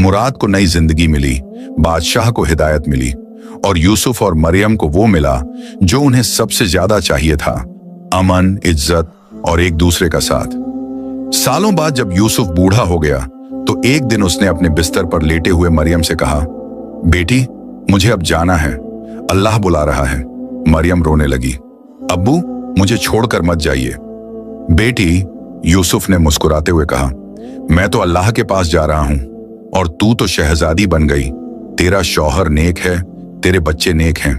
मुराद को नई जिंदगी मिली, बादशाह को हिदायत मिली और यूसुफ और मरियम को वो मिला जो उन्हें सबसे ज्यादा चाहिए था, अमन, इज्जत और एक दूसरे का साथ। सालों बाद जब यूसुफ बूढ़ा हो गया तो एक दिन उसने अपने बिस्तर पर लेटे हुए मरियम से कहा, बेटी, मुझे अब जाना है, अल्लाह बुला रहा है। मरियम रोने लगी, अब्बू, मुझे छोड़कर मत जाइए। बेटी, यूसुफ ने मुस्कुराते हुए कहा, मैं तो अल्लाह के पास जा रहा हूं और तू तो शहजादी बन गई। तेरा शौहर नेक है, तेरे बच्चे नेक हैं।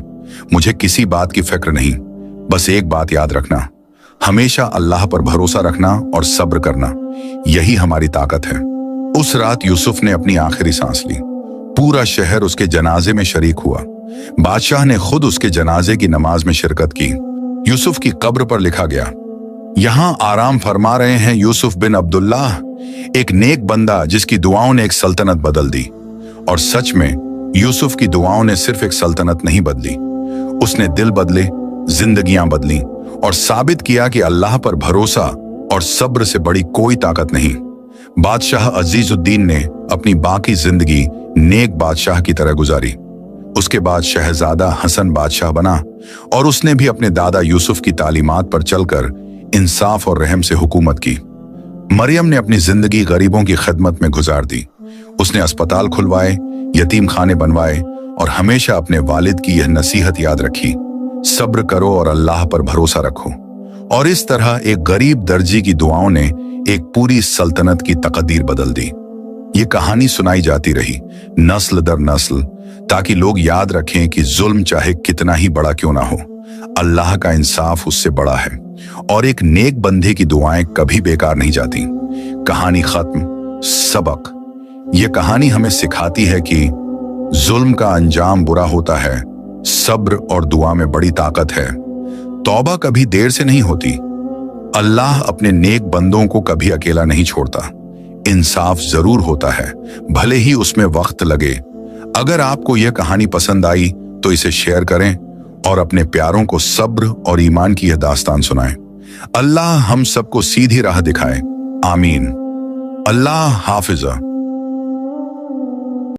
मुझे किसी बात की फिक्र नहीं। बस एक बात याद रखना, हमेशा अल्लाह पर भरोसा रखना और सब्र करना, यही हमारी ताकत है। उस रात यूसुफ ने अपनी आखिरी सांस ली। पूरा शहर उसके जनाजे में शरीक हुआ। बादशाह ने खुद उसके जनाजे की नमाज में शिरकत की। यूसुफ की कब्र पर लिखा गया, यहां आराम फरमा रहे हैं यूसुफ बिन अब्दुल्लाह, एक नेक बंदा जिसकी दुआओं ने एक सल्तनत बदल दी। और सच में यूसुफ की दुआओं ने सिर्फ एक सल्तनत नहीं बदली, उसने दिल बदले, जिंदगियां बदली और साबित किया कि अल्लाह पर भरोसा और सब्र से बड़ी कोई ताकत नहीं। बादशाह अजीजुद्दीन ने अपनी बाकी जिंदगी नेक बादशाह की तरह गुजारी। उसके बाद शहजादा हसन बादशाह बना और उसने भी अपने दादा यूसुफ की तालीमात पर चलकर इंसाफ और रहम से हुकूमत की। मरियम ने अपनी जिंदगी गरीबों की खिदमत में गुजार दी। उसने अस्पताल खुलवाए, यतीम खाने बनवाए और हमेशा अपने वालिद की यह नसीहत याद रखी, सब्र करो और अल्लाह पर भरोसा रखो। और इस तरह एक गरीब दर्जी की दुआओं ने एक पूरी सल्तनत की तकदीर बदल दी। ये कहानी सुनाई जाती रही नस्ल दर नस्ल, ताकि लोग याद रखें कि जुल्म चाहे कितना ही बड़ा क्यों ना हो, अल्लाह का इंसाफ उससे बड़ा है और एक नेक बंदे की दुआएं कभी बेकार नहीं जाती। कहानी खत्म। सबक, ये कहानी हमें सिखाती है कि जुल्म का अंजाम बुरा होता है, सब्र और दुआ में बड़ी ताकत है। तौबा कभी देर से नहीं होती। अल्लाह अपने नेक बंदों को कभी अकेला नहीं छोड़ता। इंसाफ जरूर होता है, भले ही उसमें वक्त लगे। अगर आपको यह कहानी पसंद आई तो इसे शेयर करें और अपने प्यारों को सब्र और ईमान की यह दास्तान सुनाएं। अल्लाह हम सबको सीधी राह दिखाए। आमीन। अल्लाह हाफिज़।